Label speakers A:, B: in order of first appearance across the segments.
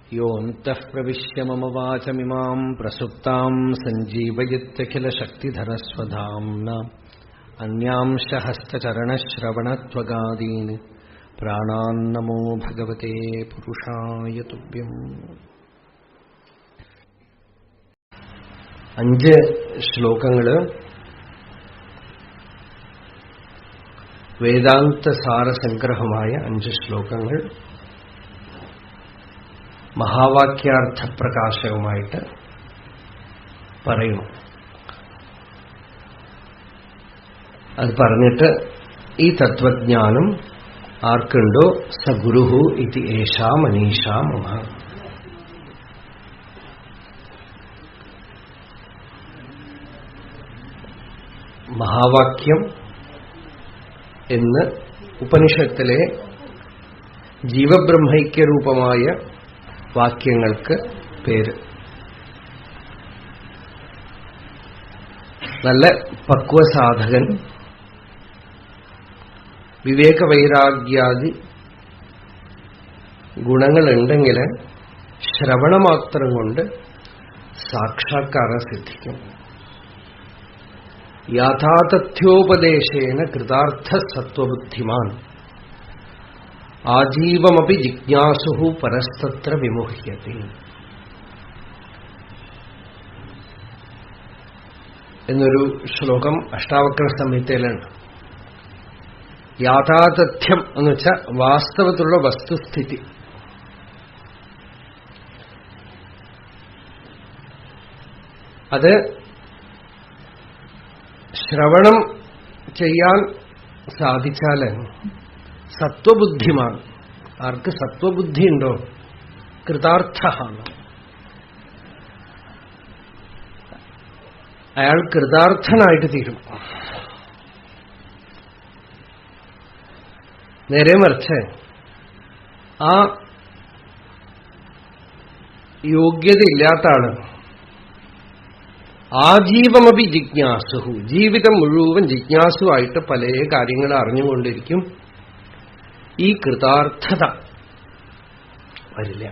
A: योऽन्तः प्रविश्य मम वाचमिमाम् प्रसुप्ताम् सञ्जीवयत्यखिलशक्तिधरस्वधाम्ना अन्यांश हस्तचरणश्रवणत्वगादीन् प्राणान्नमो भगवते पुरुषाय तुभ्यम्. 5 ശ്ലോകങ്ങള് വേദാന്ത സാരസംഗ്രഹമായ 5 ശ്ലോകങ്ങൾ മഹാവാക്യാർത്ഥ പ്രകാശവുമായിട്ട് പറയുന്നു. അത് പറഞ്ഞിട്ട് ഈ തത്വജ്ഞാനം ആർക്കുണ്ടോ സ ഗുരുഹു ഇതി ഏഷാ മനീഷാ മമ. മഹാവാക്യം എന്ന് ഉപനിഷത്തിലെ ജീവബ്രഹ്മൈക്യരൂപമായ വാക്യങ്ങൾക്ക് പേര്. നല്ല പക്വസാധകൻ വിവേകവൈരാഗ്യാദി ഗുണങ്ങളുണ്ടെങ്കിൽ ശ്രവണമാത്രം കൊണ്ട് സാക്ഷാത്കാരം സിദ്ധിക്കും. യാഥാതഥ്യോപദേശേന കൃതാർത്ഥ സത്വബുദ്ധിമാൻ ആജീവമപി ജിജ്ഞാസുഹു പരസ്തത്ര വിമുഹ്യതി എന്നൊരു ശ്ലോകം അഷ്ടാവക്ര സംഹിതയിലുണ്ട്. യാഥാതഥ്യം എന്ന് വെച്ചാൽ വാസ്തവത്തിലുള്ള വസ്തുസ്ഥിതി. അത് ശ്രവണം ചെയ്യാൻ സാധിച്ചാൽ സത്വബുദ്ധിമാണ്. ആർക്ക് സത്വബുദ്ധി ഉണ്ടോ കൃതാർത്ഥമാണ്. അയാൾ കൃതാർത്ഥനായിട്ട് തീരും. നേരെ മറിച്ച് ആ യോഗ്യതയില്ലാത്ത ആള് ആജീവമപി ജിജ്ഞാസുഹു, ജീവിതം മുഴുവൻ ജിജ്ഞാസുവായിട്ട് പല കാര്യങ്ങൾ അറിഞ്ഞുകൊണ്ടിരിക്കും. ഈ കൃതാർത്ഥത വരില്ല.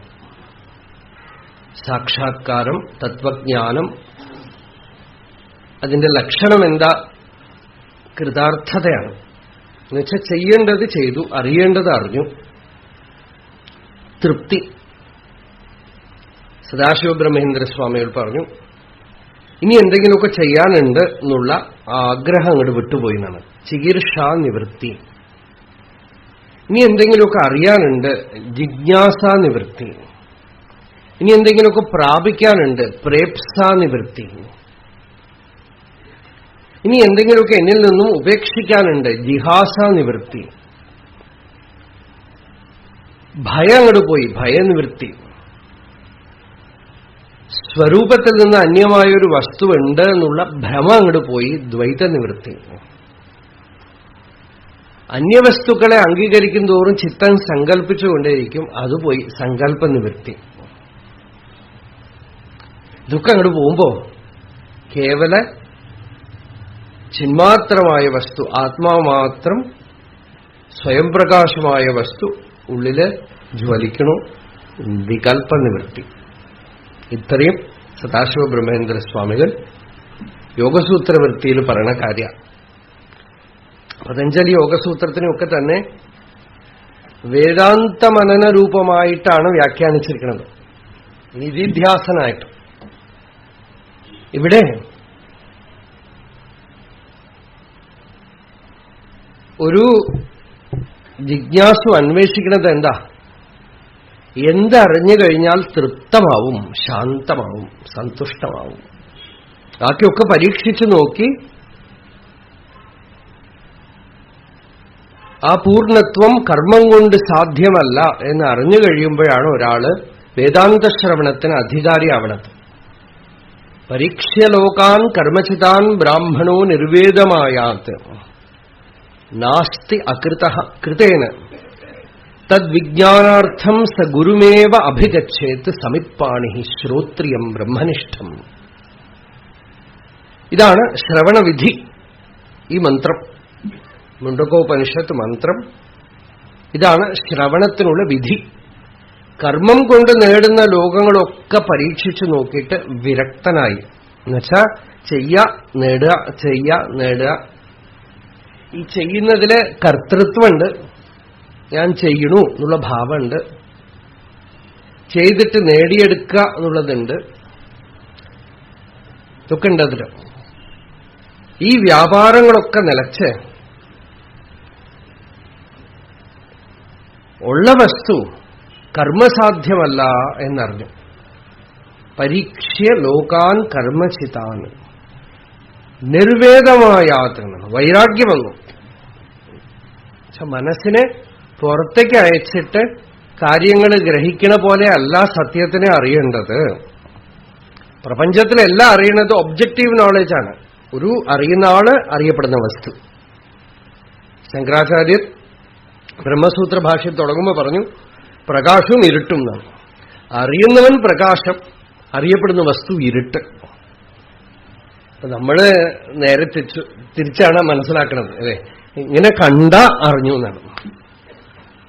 A: സാക്ഷാത്കാരം, തത്വജ്ഞാനം, അതിന്റെ ലക്ഷണം എന്താ? കൃതാർത്ഥതയാണ്. എന്നുവെച്ചാൽ ചെയ്യേണ്ടത് ചെയ്തു, അറിയേണ്ടത് അറിഞ്ഞു. തൃപ്തി. സദാശിവബ്രഹ്മേന്ദ്രസ്വാമികൾ പറഞ്ഞു, ഇനി എന്തെങ്കിലുമൊക്കെ ചെയ്യാനുണ്ട് എന്നുള്ള ആഗ്രഹം അങ്ങോട്ട് വിട്ടുപോയി എന്നാണ്. ചികിത്സാ നിവൃത്തി. ഇനി എന്തെങ്കിലുമൊക്കെ അറിയാനുണ്ട്, ജിജ്ഞാസാ നിവൃത്തി. ഇനി എന്തെങ്കിലുമൊക്കെ പ്രാപിക്കാനുണ്ട്, പ്രേപ്സാ നിവൃത്തി. ഇനി എന്തെങ്കിലുമൊക്കെ എന്നിൽ നിന്നും ഉപേക്ഷിക്കാനുണ്ട്, ജിഹാസാ നിവൃത്തി. ഭയം അങ്ങോട്ട് പോയി, ഭയനിവൃത്തി. സ്വരൂപത്തിൽ നിന്ന് അന്യമായൊരു വസ്തുവുണ്ട് എന്നുള്ള ഭ്രമം അങ്ങോട്ട് പോയി, ദ്വൈത നിവൃത്തി. അന്യവസ്തുക്കളെ അംഗീകരിക്കും തോറും ചിത്തം സങ്കല്പിച്ചുകൊണ്ടേയിരിക്കും, അതുപോയി സങ്കല്പ നിവൃത്തി. ഇതൊക്കെ അങ്ങോട്ട് പോകുമ്പോ കേവല ചിന്മാത്രമായ വസ്തു, ആത്മാവ് മാത്രം സ്വയം പ്രകാശമായ വസ്തു ഉള്ളില് ജ്വലിക്കണു, വികൽപ്പ നിവൃത്തി. ഇത്രയും സദാശിവ ബ്രഹ്മേന്ദ്ര സ്വാമികൾ യോഗസൂത്രവൃത്തിയിൽ പറയുന്ന കാര്യ. പതഞ്ജലി യോഗസൂത്രത്തിനൊക്കെ തന്നെ വേദാന്ത മനന രൂപമായിട്ടാണ് വ്യാഖ്യാനിച്ചിരിക്കുന്നത്, നിധിധ്യാസനായിട്ട്. ഇവിടെ ഒരു ജിജ്ഞാസു അന്വേഷിക്കുന്നത് എന്താ? എന്തറിഞ്ഞു കഴിഞ്ഞാൽ തൃപ്തമാവും, ശാന്തമാവും, സന്തുഷ്ടമാവും. ബാക്കിയൊക്കെ പരീക്ഷിച്ചു നോക്കി ആ പൂർണ്ണത്വം കർമ്മം കൊണ്ട് സാധ്യമല്ല എന്ന് അറിഞ്ഞു കഴിയുമ്പോഴാണ് ഒരാള് വേദാന്ത ശ്രവണത്തിന് അധികാരിയാവണത്. പരീക്ഷ്യ ലോകാൻ കർമ്മചിതാൻ ബ്രാഹ്മണോ നിർവേദമായാത് നാസ്തി അകൃതഃ കൃതേന തദ്വിജ്ഞാനാർത്ഥം സ ഗുരുമേവ അഭിഗച്ഛേത് സമിപ്പാണി ശ്രോത്രിയം ബ്രഹ്മനിഷ്ഠം. ഇതാണ് ശ്രവണവിധി. ഈ മന്ത്രം മുണ്ടകോപനിഷത്ത് മന്ത്രം ഇതാണ് ശ്രവണത്തിനുള്ള വിധി. കർമ്മം കൊണ്ട് നേടുന്ന ലോകങ്ങളൊക്കെ പരീക്ഷിച്ചു നോക്കിയിട്ട് വിരക്തനായി. എന്നുവെച്ചാൽ നേടുക. ഈ ചെയ്യുന്നതില് കർത്തൃത്വമുണ്ട്, ഞാൻ ചെയ്യണു എന്നുള്ള ഭാവമുണ്ട്, ചെയ്തിട്ട് നേടിയെടുക്കുക എന്നുള്ളതുണ്ട്, ഇതൊക്കെ ഉണ്ട് അതില്. ഈ വ്യാപാരങ്ങളൊക്കെ നിലച്ച് ഉള്ള വസ്തു കർമ്മസാധ്യമല്ല എന്നറിഞ്ഞു. പരീക്ഷ്യ ലോകാൻ കർമ്മചിതാൻ നിർവേദമായാത്രയാണ്. വൈരാഗ്യം വന്നു. മനസ്സിനെ പുറത്തേക്ക് അയച്ചിട്ട് കാര്യങ്ങൾ ഗ്രഹിക്കണ പോലെ അല്ല സത്യത്തിനെ അറിയേണ്ടത്. പ്രപഞ്ചത്തിലെല്ലാം അറിയുന്നത് ഒബ്ജക്റ്റീവ് നോളജാണ്. ഒരു അറിയുന്ന ആള് അറിയപ്പെടുന്ന വസ്തു. ശങ്കരാചാര്യർ ബ്രഹ്മസൂത്ര ഭാഷ്യം തുടങ്ങുമ്പോൾ പറഞ്ഞു പ്രകാശവും ഇരുട്ടും എന്നാണ്. അറിയുന്നവൻ പ്രകാശം, അറിയപ്പെടുന്ന വസ്തു ഇരുട്ട്. നമ്മള് നേരെ തിരിച്ചാണ് മനസ്സിലാക്കുന്നത് അല്ലേ. ഇങ്ങനെ കണ്ട അറിഞ്ഞു എന്നാണ്.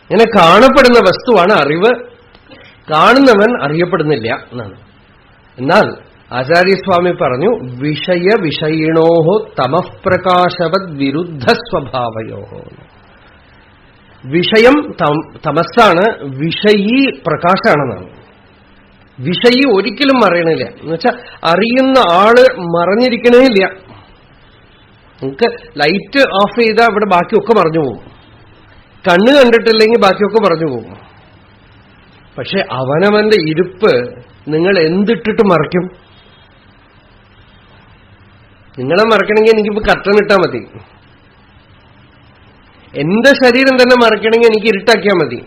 A: ഇങ്ങനെ കാണപ്പെടുന്ന വസ്തുവാണ് അറിവ്, കാണുന്നവൻ അറിയപ്പെടുന്നില്ല എന്നാണ്. എന്നാൽ ആചാര്യസ്വാമി പറഞ്ഞു വിഷയിണോഹോ തമഃപ്രകാശവത് വിരുദ്ധ സ്വഭാവയോഹോ. വിഷയം തമസ്സാണ്, വിഷയീ പ്രകാശാണെന്നാണ്. വിഷയി ഒരിക്കലും മറയണില്ല. എന്നുവെച്ചാൽ അറിയുന്ന ആള് മറഞ്ഞിരിക്കണേ ഇല്ല. നമുക്ക് ലൈറ്റ് ഓഫ് ചെയ്താൽ ഇവിടെ ബാക്കിയൊക്കെ മറഞ്ഞു പോകും. കണ്ണ് കണ്ടിട്ടില്ലെങ്കിൽ ബാക്കിയൊക്കെ മറഞ്ഞു പോകും. പക്ഷെ അവനവന്റെ ഇരിപ്പ് നിങ്ങൾ എന്തിട്ടിട്ട് മറയ്ക്കും? നിങ്ങളെ മറക്കണമെങ്കിൽ എനിക്കിപ്പോ കർട്ടൻ ഇട്ടാൽ മതി. എന്റെ ശരീരം തന്നെ മറക്കണമെങ്കിൽ എനിക്ക് ഇരുട്ടാക്കിയാൽ മതി.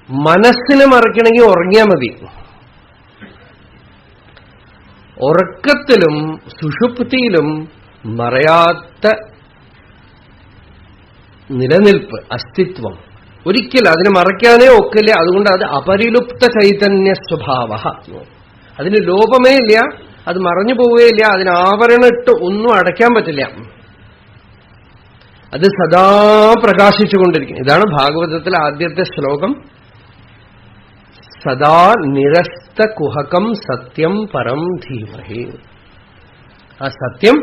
A: മനസ്സിനെ മറക്കണമെങ്കിൽ ഉറങ്ങിയാൽ മതി. ഉറക്കത്തിലും സുഷുപ്തിയിലും മറയാത്ത നിലനിൽപ്പ്, അസ്തിത്വം. ഒരിക്കലും അതിനെ മറയ്ക്കാനേ ഒക്കില്ല. അതുകൊണ്ട് അത് അപരിലുപ്ത ചൈതന്യ സ്വഭാവ. അതിന് ലോപമേ ഇല്ല, അത് മറഞ്ഞു പോവുകയില്ല, അതിന് ആവരണമിട്ട് ഒന്നും അടയ്ക്കാൻ പറ്റില്ല. അത് സദാ പ്രകാശിച്ചുകൊണ്ടിരിക്കും. ഇതാണ് ഭാഗവതത്തിലെ ആദ്യത്തെ ശ്ലോകം. സദാ നിരസ്ത കുഹകം സത്യം പരം ധീമഹി. ആ സത്യം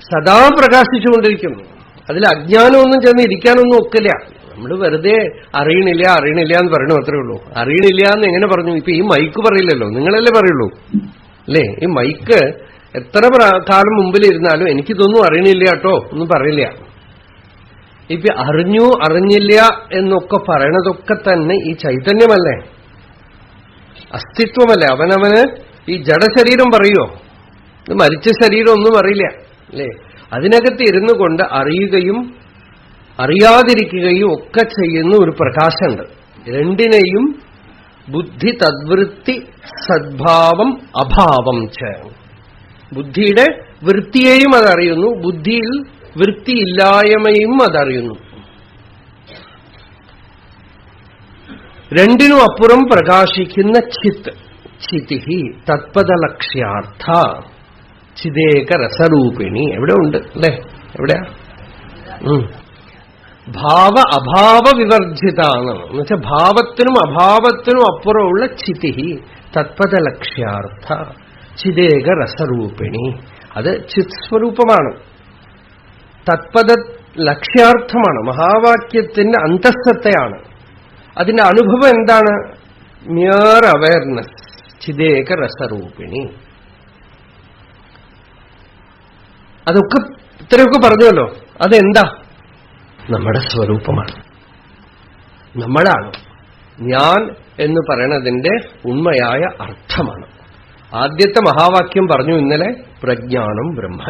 A: സദാ പ്രകാശിച്ചുകൊണ്ടിരിക്കുന്നു. അതിൽ അജ്ഞാനമൊന്നും ചെന്ന് ഇരിക്കാനൊന്നും ഒക്കില്ല. നമ്മൾ വെറുതെ അറിയണില്ല എന്ന് പറയണു, അത്രേ ഉള്ളൂ. അറിയണില്ല എന്ന് എങ്ങനെ പറഞ്ഞു? ഇപ്പൊ ഈ മൈക്ക് പറയില്ലല്ലോ, നിങ്ങളല്ലേ പറയുള്ളൂ അല്ലേ? ഈ മൈക്ക് എത്ര കാലം മുമ്പിലിരുന്നാലും എനിക്കിതൊന്നും അറിയണില്ല കേട്ടോ ഒന്നും പറയില്ല. ഇപ്പൊ അറിഞ്ഞില്ല എന്നൊക്കെ പറയണതൊക്കെ തന്നെ ഈ ചൈതന്യമല്ലേ, അസ്തിത്വമല്ലേ. അവനവന് ഈ ജഡശരീരം പറയുമോ? ഇത് മരിച്ച ശരീരം ഒന്നും അറിയില്ല അല്ലേ? അതിനകത്ത് ഇരുന്നു കൊണ്ട് അറിയുകയും അറിയാതിരിക്കുകയും ഒക്കെ ചെയ്യുന്ന ഒരു പ്രകാശമുണ്ട്. രണ്ടിനെയും ബുദ്ധി തദ്വൃത്തി സദ്ഭാവം അഭാവം ച. ബുദ്ധിയുടെ വൃത്തിയെയും അതറിയുന്നു, ബുദ്ധിയിൽ വൃത്തിയില്ലായ്മയും അതറിയുന്നു. രണ്ടിനും അപ്പുറം പ്രകാശിക്കുന്ന ചിത്ത്. ചിതിഹി തത്പദലക്ഷ്യാർത്ഥ ചിതേക രസരൂപിണി. എവിടെ ഉണ്ട് അല്ലേ? എവിടെയാ? ഭാവ അഭാവ വിവർജിത എന്നാണ്. എന്നുവെച്ചാൽ ഭാവത്തിനും അഭാവത്തിനും അപ്പുറമുള്ള ചിതിഹി തത്പദലക്ഷ്യാർത്ഥ ചിതേക രസരൂപിണി. അത് ചിത് സ്വരൂപമാണ്, തത്പദ ലക്ഷ്യാർത്ഥമാണ്, മഹാവാക്യത്തിന്റെ അന്തഃസത്തയാണ്. അതിന്റെ അനുഭവം എന്താണ്? മിയർ അവയർനെസ്, ചിതേക രസരൂപിണി. അതൊക്കെ ഇത്രയൊക്കെ പറഞ്ഞല്ലോ. അതെന്താ? നമ്മുടെ സ്വരൂപമാണ്, നമ്മളാണ്. ഞാൻ എന്ന് പറയണതിന്റെ ഉണ്മയായ അർത്ഥമാണ്. ആദ്യത്തെ മഹാവാക്യം പറഞ്ഞു ഇന്നലെ, പ്രജ്ഞാനം ബ്രഹ്മ.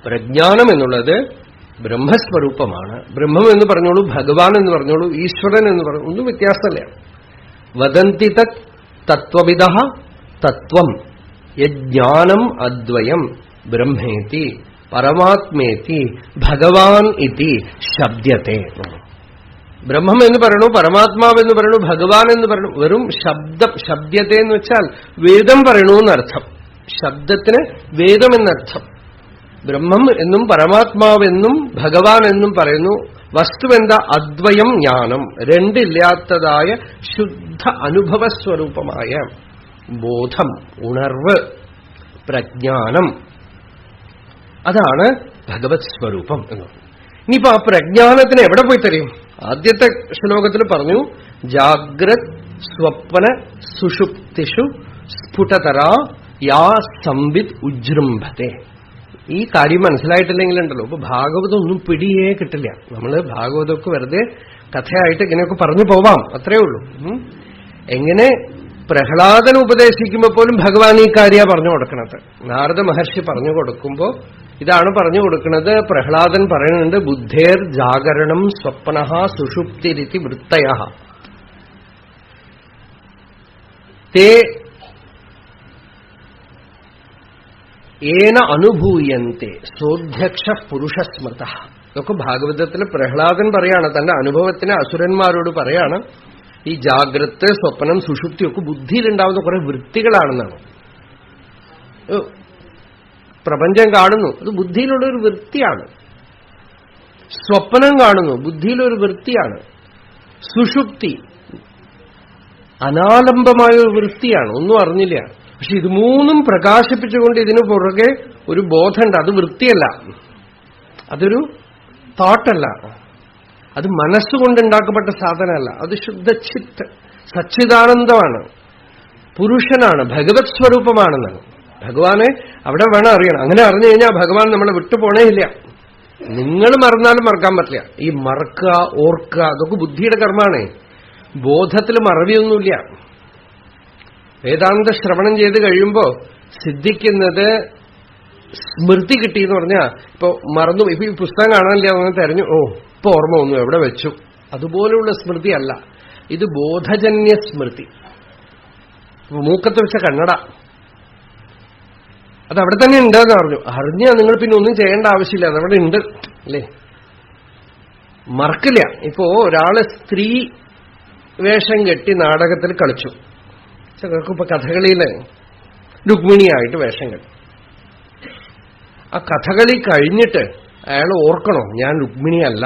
A: പ്രജ്ഞാനം എന്നുള്ളത് ബ്രഹ്മസ്വരൂപമാണ്. ബ്രഹ്മം എന്ന് പറഞ്ഞോളൂ, ഭഗവാൻ എന്ന് പറഞ്ഞോളൂ, ഈശ്വരൻ എന്ന് പറഞ്ഞു, ഒന്നും വ്യത്യാസമല്ല. വദന്തി തത് തത്വവിദഃ തത്വം യജ്ഞാനം അദ്വയം ബ്രഹ്മേതി പരമാത്മേതി ഭഗവാൻ ഇതി ശബ്ദത്തെ. ബ്രഹ്മം എന്ന് പറയണു, പരമാത്മാവെന്ന് പറയണു, ഭഗവാൻ എന്ന് പറയണു. വെറും ശബ്ദം. ശബ്ദത്തെ എന്ന് വെച്ചാൽ വേദം പറയണു എന്നർത്ഥം. ശബ്ദത്തിന് വേദം എന്നർത്ഥം. ബ്രഹ്മം എന്നും പരമാത്മാവെന്നും ഭഗവാൻ എന്നും പറയുന്നു. വസ്തുവെന്താ? അദ്വയം ജ്ഞാനം, രണ്ടില്ലാത്തതായ ശുദ്ധ അനുഭവസ്വരൂപമായ ബോധം, ഉണർവ്, പ്രജ്ഞാനം. അതാണ് ഭഗവത് സ്വരൂപം എന്ന്. ഇനിയിപ്പോ ആ പ്രജ്ഞാനത്തിന് എവിടെ പോയി തരും? ആദ്യത്തെ ശ്ലോകത്തിൽ പറഞ്ഞു, ജാഗ്രത് സ്വപ്ന സുഷുപ്തിഷു സ്ഫുടതരാ യാ സംവിത് ഉജൃംഭത്തെ. ഈ കാര്യം മനസ്സിലായിട്ടില്ലെങ്കിലുണ്ടല്ലോ ഇപ്പൊ ഭാഗവതം ഒന്നും പിടിയേ കിട്ടില്ല. നമ്മള് ഭാഗവതമൊക്കെ വെറുതെ കഥയായിട്ട് ഇങ്ങനെയൊക്കെ പറഞ്ഞു പോവാം, അത്രേ ഉള്ളൂ. എങ്ങനെ പ്രഹ്ലാദൻ ഉപദേശിക്കുമ്പോ പോലും ഭഗവാൻ ഈ കാര്യ പറഞ്ഞു കൊടുക്കണത്. നാരദ മഹർഷി പറഞ്ഞു കൊടുക്കുമ്പോ ഇതാണ് പറഞ്ഞു കൊടുക്കുന്നത്. പ്രഹ്ലാദൻ പറയുന്നുണ്ട്, ബുദ്ധേർ ജാഗരണം സ്വപ്നഃ സുഷുപ്തിരിതി വൃത്തയഃ തേ ഏന അനുഭൂയന്തെ സോധ്യക്ഷ പുരുഷസ്മൃത. ഇതൊക്കെ ഭാഗവതത്തിൽ പ്രഹ്ലാദൻ പറയാണ്, തന്റെ അനുഭവത്തിന് അസുരന്മാരോട് പറയാണ്. ഈ ജാഗ്രത്, സ്വപ്നം, സുഷുപ്തിയൊക്കെ ബുദ്ധിയിലുണ്ടാവുന്ന കുറെ വൃത്തികളാണെന്നാണ്. പ്രപഞ്ചം കാണുന്നു, അത് ബുദ്ധിയിലുള്ളൊരു വൃത്തിയാണ്. സ്വപ്നം കാണുന്നു, ബുദ്ധിയിലൊരു വൃത്തിയാണ്. സുഷുപ്തി അനാലംബമായ ഒരു വൃത്തിയാണ്, ഒന്നും അറിഞ്ഞില്ല. പക്ഷെ ഇത് മൂന്നും പ്രകാശിപ്പിച്ചുകൊണ്ട് ഇതിനു പുറകെ ഒരു ബോധമുണ്ട്. അത് വൃത്തിയല്ല, അതൊരു തോട്ടല്ല, അത് മനസ്സുകൊണ്ടുണ്ടാക്കപ്പെട്ട സാധനമല്ല, അത് ശുദ്ധചിത്ത് സച്ചിദാനന്ദമാണ്, പുരുഷനാണ്, ഭഗവത് സ്വരൂപമാണെന്നാണ്. ഭഗവാനെ അവിടെ വേണം അറിയണം. അങ്ങനെ അറിഞ്ഞു കഴിഞ്ഞാൽ ഭഗവാൻ നമ്മളെ വിട്ടുപോണേ ഇല്ല. നിങ്ങൾ മറന്നാലും മറക്കാൻ പറ്റില്ല. ഈ മറക്കുക, ഓർക്കുക, അതൊക്കെ ബുദ്ധിയുടെ കർമ്മമാണ്. ബോധത്തിൽ മറവിയൊന്നുമില്ല. വേദാന്ത ശ്രവണം ചെയ്ത് കഴിയുമ്പോ സിദ്ധിക്കുന്നത് സ്മൃതി കിട്ടിയെന്ന് പറഞ്ഞാൽ, ഇപ്പൊ മറന്നു, ഇപ്പൊ ഈ പുസ്തകം കാണാനില്ല എന്ന് തെരഞ്ഞു, ഇപ്പൊ ഓർമ്മ വന്നു, എവിടെ വെച്ചു, അതുപോലെയുള്ള സ്മൃതി അല്ല. ഇത് ബോധജന്യ സ്മൃതി. മൂക്കത്ത് വെച്ച കണ്ണട അതവിടെ തന്നെ ഉണ്ടെന്ന് പറഞ്ഞു. അറിഞ്ഞാൽ നിങ്ങൾ പിന്നെ ഒന്നും ചെയ്യേണ്ട ആവശ്യമില്ല, അതവിടെ ഉണ്ട് അല്ലേ, മറക്കില്ല. ഇപ്പോ ഒരാള് സ്ത്രീ വേഷം കെട്ടി നാടകത്തിൽ കളിച്ചു, ചിലർക്ക് ഇപ്പൊ കഥകളിയില് രുക്മിണിയായിട്ട് വേഷം കെട്ടി. ആ കഥകളി കഴിഞ്ഞിട്ട് അയാൾ ഓർക്കണോ, ഞാൻ രുക്മിണിയല്ല,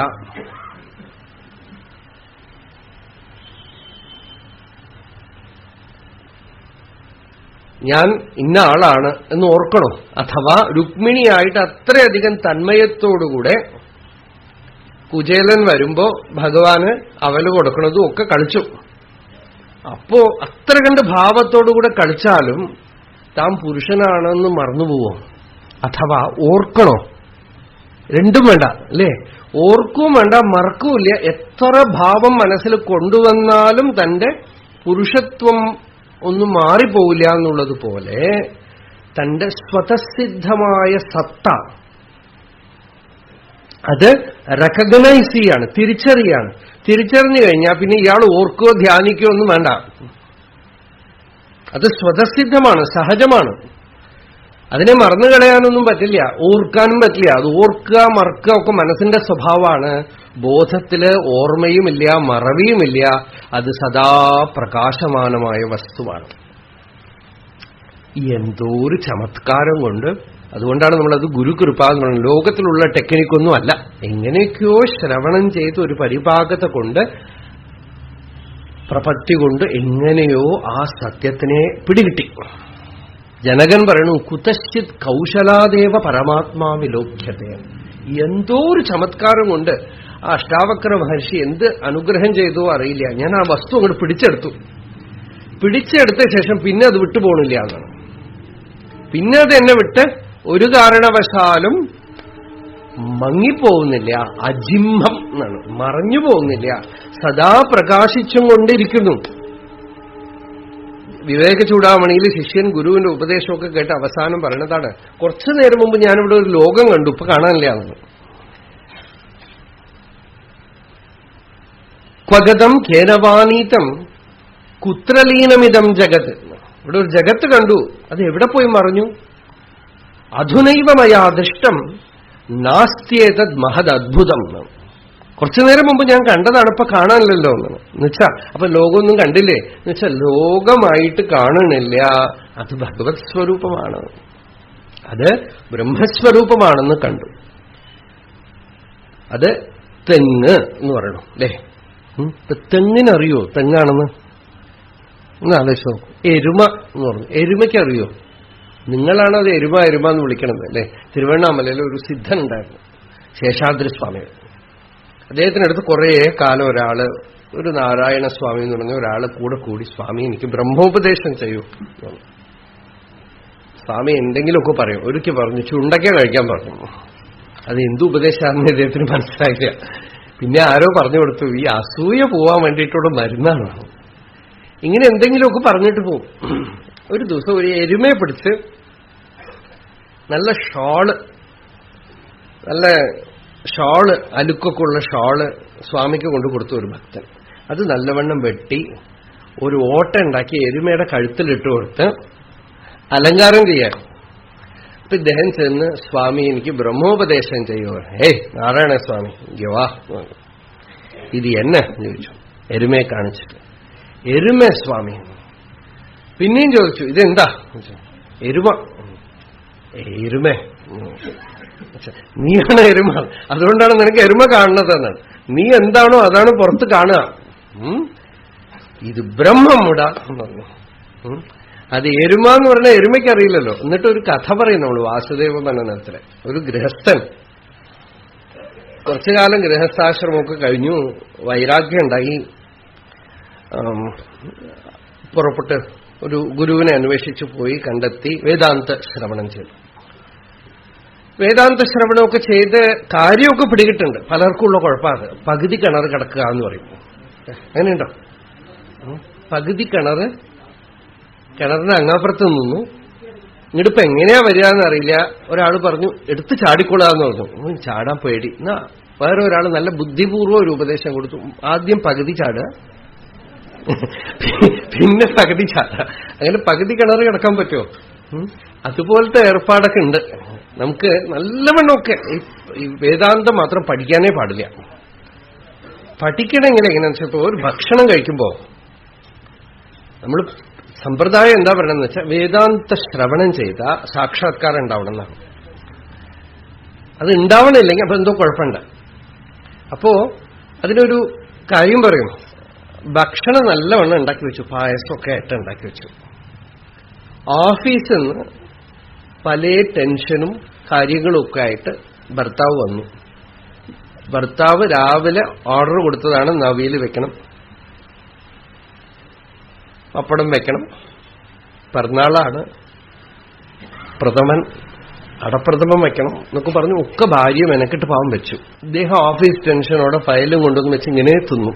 A: ഞാൻ ഇന്ന ആളാണ് എന്ന് ഓർക്കണോ? അഥവാ രുക്മിണിയായിട്ട് അത്രയധികം തന്മയത്തോടുകൂടെ കുചേലൻ വരുമ്പോ ഭഗവാന് അവല് കൊടുക്കണതും ഒക്കെ കളിച്ചു. അപ്പോ അത്ര കണ്ട് ഭാവത്തോടുകൂടെ കളിച്ചാലും താൻ പുരുഷനാണെന്ന് മറന്നുപോവോ? അഥവാ ഓർക്കണോ? രണ്ടും വേണ്ട അല്ലേ, ഓർക്കും വേണ്ട, മറക്കുമില്ല. എത്ര ഭാവം മനസ്സിൽ കൊണ്ടുവന്നാലും തന്റെ പുരുഷത്വം ഒന്നും മാറിപ്പോവില്ല എന്നുള്ളതുപോലെ തന്റെ സ്വതസിദ്ധമായ സത്ത അത് റെക്കഗ്നൈസ് ചെയ്യാണ്, തിരിച്ചറിയാണ്. തിരിച്ചറിഞ്ഞു കഴിഞ്ഞാൽ പിന്നെ ഇയാൾ ഓർക്കുകയോ ധ്യാനിക്കുകയോ ഒന്നും വേണ്ട. അത് സ്വതസിദ്ധമാണ്, സഹജമാണ്. അതിനെ മറന്നു കളയാനൊന്നും പറ്റില്ല, ഓർക്കാനും പറ്റില്ല. അത് ഓർക്കുക മറക്കുക ഒക്കെ മനസ്സിന്റെ സ്വഭാവമാണ്. ബോധത്തില് ഓർമ്മയുമില്ല, മറവിയുമില്ല. അത് സദാ പ്രകാശമാനമായ വസ്തുവാണ്. എന്തോ ഒരു ചമത്കാരം കൊണ്ട്, അതുകൊണ്ടാണ് നമ്മളത് ഗുരുകൃപ എന്ന് പറയുന്നത്. ലോകത്തിലുള്ള ടെക്നിക്കൊന്നും അല്ല, എങ്ങനെയൊക്കെയോ ശ്രവണം ചെയ്ത് ഒരു പരിഭാഗത കൊണ്ട്, പ്രപത്തി കൊണ്ട് എങ്ങനെയോ ആ സത്യത്തിനെ പിടികിട്ടി. ജനകൻ പറയണു, കുതശ്ചിത് കൗശലാദേവ പരമാത്മാ വിലോക്യത്തെ. എന്തോ ഒരു ചമത്കാരം കൊണ്ട് ആ അഷ്ടാവക്ര മഹർഷി എന്ത് അനുഗ്രഹം ചെയ്തോ അറിയില്ല, ഞാൻ ആ വസ്തു അങ്ങോട്ട് പിടിച്ചെടുത്ത ശേഷം പിന്നെ അത് വിട്ടുപോകണില്ല എന്നാണ്. പിന്നെ അത് എന്നെ വിട്ട് ഒരു കാരണവശാലും മങ്ങിപ്പോകുന്നില്ല, അജിംഹം എന്നാണ്, മറഞ്ഞു പോകുന്നില്ല, സദാ പ്രകാശിച്ചും കൊണ്ടിരിക്കുന്നു. വിവേക ചൂടാമണിയിൽ ശിഷ്യൻ ഗുരുവിന്റെ ഉപദേശമൊക്കെ കേട്ട് അവസാനം പറയണതാണ്, കുറച്ചു നേരം മുമ്പ് ഞാനിവിടെ ഒരു ലോകം കണ്ടു, ഇപ്പൊ കാണാനില്ല എന്ന്. ക്വഗതം കേനവാനീതം കുത്രലീനമിതം ജഗത്. ഇവിടെ ഒരു ജഗത്ത് കണ്ടു, അത് എവിടെ പോയി മറഞ്ഞു? അധുനൈവ മയാ ദൃഷ്ടം നാസ്ത്യേതത് മഹദ് അദ്ഭുതം. കുറച്ചു നേരം മുമ്പ് ഞാൻ കണ്ടതാണ്, ഇപ്പൊ കാണാനില്ലല്ലോ എന്നുവെച്ചാ അപ്പൊ ലോകമൊന്നും കണ്ടില്ലേ എന്നുവെച്ചാൽ ലോകമായിട്ട് കാണണില്ല, അത് ഭഗവത് സ്വരൂപമാണ്. അത് ബ്രഹ്മസ്വരൂപമാണെന്ന് കണ്ടു. അത് തെങ്ങ് എന്ന് പറയണു അല്ലേ? തെങ്ങിനറിയോ തെങ്ങാണെന്ന്? ഒന്ന് ആലോചിച്ചോ. എരുമ എന്ന് പറഞ്ഞു. എരുമയ്ക്കറിയോ? നിങ്ങളാണ് അത് എരുമ എരുമ എന്ന് വിളിക്കണത് അല്ലേ? തിരുവണ്ണാമലയിൽ ഒരു സിദ്ധൻ ഉണ്ടായിരുന്നു, ശേഷാദ്രി സ്വാമികൾ. അദ്ദേഹത്തിനടുത്ത് കുറേ കാലം ഒരാള്, ഒരു നാരായണ സ്വാമി എന്ന് പറഞ്ഞ ഒരാള് കൂടി സ്വാമി എനിക്ക് ബ്രഹ്മോപദേശം ചെയ്യൂ. സ്വാമി എന്തെങ്കിലുമൊക്കെ പറയും. ഒരിക്കൽ പറഞ്ഞു ചുണ്ടയ്ക്ക കഴിക്കാൻ പറഞ്ഞു. അത് എന്തു ഉപദേശമാണെന്ന് ഇദ്ദേഹത്തിന് മനസ്സിലായില്ല. പിന്നെ ആരോ പറഞ്ഞു കൊടുത്തു, ഈ അസൂയ പോവാൻ വേണ്ടിയിട്ടുള്ള മരുന്നാണ്. ഇങ്ങനെ എന്തെങ്കിലുമൊക്കെ പറഞ്ഞിട്ട് പോവും. ഒരു ദിവസം ഒരു എരുമയെ പിടിച്ച് നല്ല ഷാള് അലുക്കൊക്കെ ഉള്ള ഷാള് സ്വാമിക്ക് കൊണ്ടു കൊടുത്തു ഒരു ഭക്തൻ. അത് നല്ലവണ്ണം വെട്ടി ഒരു ഓട്ട ഉണ്ടാക്കി എരുമയുടെ കഴുത്തിലിട്ട് കൊടുത്ത് അലങ്കാരം ചെയ്യാൻ. അപ്പൊ ഇദ്ദേഹം ചെന്ന് സ്വാമി എനിക്ക് ബ്രഹ്മോപദേശം ചെയ്യുമോ? നാരായണ സ്വാമി ഗവാ, ഇത് എന്നെ ചോദിച്ചു എരുമയെ കാണിച്ചിട്ട്. എരുമ സ്വാമി. പിന്നെയും ചോദിച്ചു ഇതെന്താ? എരുമ. എരുമ? നീയാണ് എരുമ, അതുകൊണ്ടാണ് നിനക്ക് എരുമ കാണുന്നതെന്നാണ്. നീ എന്താണോ അതാണ് പുറത്ത് കാണുക. ഇത് ബ്രഹ്മമുടാ എന്ന് പറഞ്ഞു. അത് എരുമ എന്ന് പറഞ്ഞാൽ എരുമയ്ക്ക് അറിയില്ലല്ലോ. എന്നിട്ട് ഒരു കഥ പറയും നമ്മൾ വാസുദേവ മനനത്തിലെ. ഒരു ഗൃഹസ്ഥൻ കുറച്ചു കാലം ഗൃഹസ്ഥാശ്രമമൊക്കെ കഴിഞ്ഞു, വൈരാഗ്യം ഉണ്ടായി, പുറപ്പെട്ട് ഒരു ഗുരുവിനെ അന്വേഷിച്ചു പോയി, കണ്ടെത്തി വേദാന്ത ശ്രവണം ചെയ്തു. വേദാന്ത ശ്രവണമൊക്കെ ചെയ്ത് കാര്യമൊക്കെ പിടികിട്ടുണ്ട്. പലർക്കുള്ള കുഴപ്പമാണ് പകുതി കിണർ കിടക്കുക എന്ന് പറയും. അങ്ങനെയുണ്ടോ? പകുതി കിണറിന് അങ്ങാപ്പുറത്ത് നിന്നു. ഇങ്ങോട്ടിപ്പോ എങ്ങനെയാ വരിക എന്നറിയില്ല. ഒരാൾ പറഞ്ഞു എടുത്ത് ചാടിക്കൊള്ളാന്ന് പറഞ്ഞു. ചാടാൻ പേടി. എന്നാ വേറെ ഒരാൾ നല്ല ബുദ്ധിപൂർവ്വം ഒരു ഉപദേശം കൊടുത്തു. ആദ്യം പകുതി ചാടുക, പിന്നെ പകുതി ചാടുക. അങ്ങനെ പകുതി കിണർ കിടക്കാൻ പറ്റുമോ? അതുപോലത്തെ ഏർപ്പാടൊക്കെ ഉണ്ട്. നമുക്ക് നല്ലവണ്ണമൊക്കെ ഈ വേദാന്തം മാത്രം പഠിക്കാനേ പാടില്ല. പഠിക്കണമെങ്കിൽ എങ്ങനെയാണെന്ന് വെച്ചപ്പോ ഒരു ഭക്ഷണം കഴിക്കുമ്പോ നമ്മൾ സമ്പ്രദായം എന്താ പറയണമെന്ന് വെച്ചാൽ വേദാന്ത ശ്രവണം ചെയ്ത സാക്ഷാത്കാരം ഉണ്ടാവണം എന്നാണ്. അത് ഉണ്ടാവണില്ലെങ്കിൽ അപ്പൊ എന്തോ കുഴപ്പമുണ്ട്. അപ്പോ അതിനൊരു കാര്യം പറയും. ഭക്ഷണം നല്ലവണ്ണം ഉണ്ടാക്കി വെച്ചു, പായസമൊക്കെ ആയിട്ട് ഉണ്ടാക്കി വെച്ചു. ഓഫീസിൽ നിന്ന് പല ടെൻഷനും കാര്യങ്ങളും ഒക്കെ ആയിട്ട് ഭർത്താവ് വന്നു. ഭർത്താവ് രാവിലെ ഓർഡർ കൊടുത്തതാണ് നവിയിൽ വെക്കണം, പപ്പടം വെക്കണം, പിറന്നാളാണ്, പ്രഥമൻ അടപ്രഥമം വെക്കണം എന്നൊക്കെ പറഞ്ഞു. ഒക്കെ ഭാര്യ മെനക്കെട്ട് പാവം വെച്ചു. ഇദ്ദേഹം ഓഫീസ് ടെൻഷനോടെ ഫയലും കൊണ്ടുവന്ന് വെച്ച് ഇങ്ങനെ തിന്നു.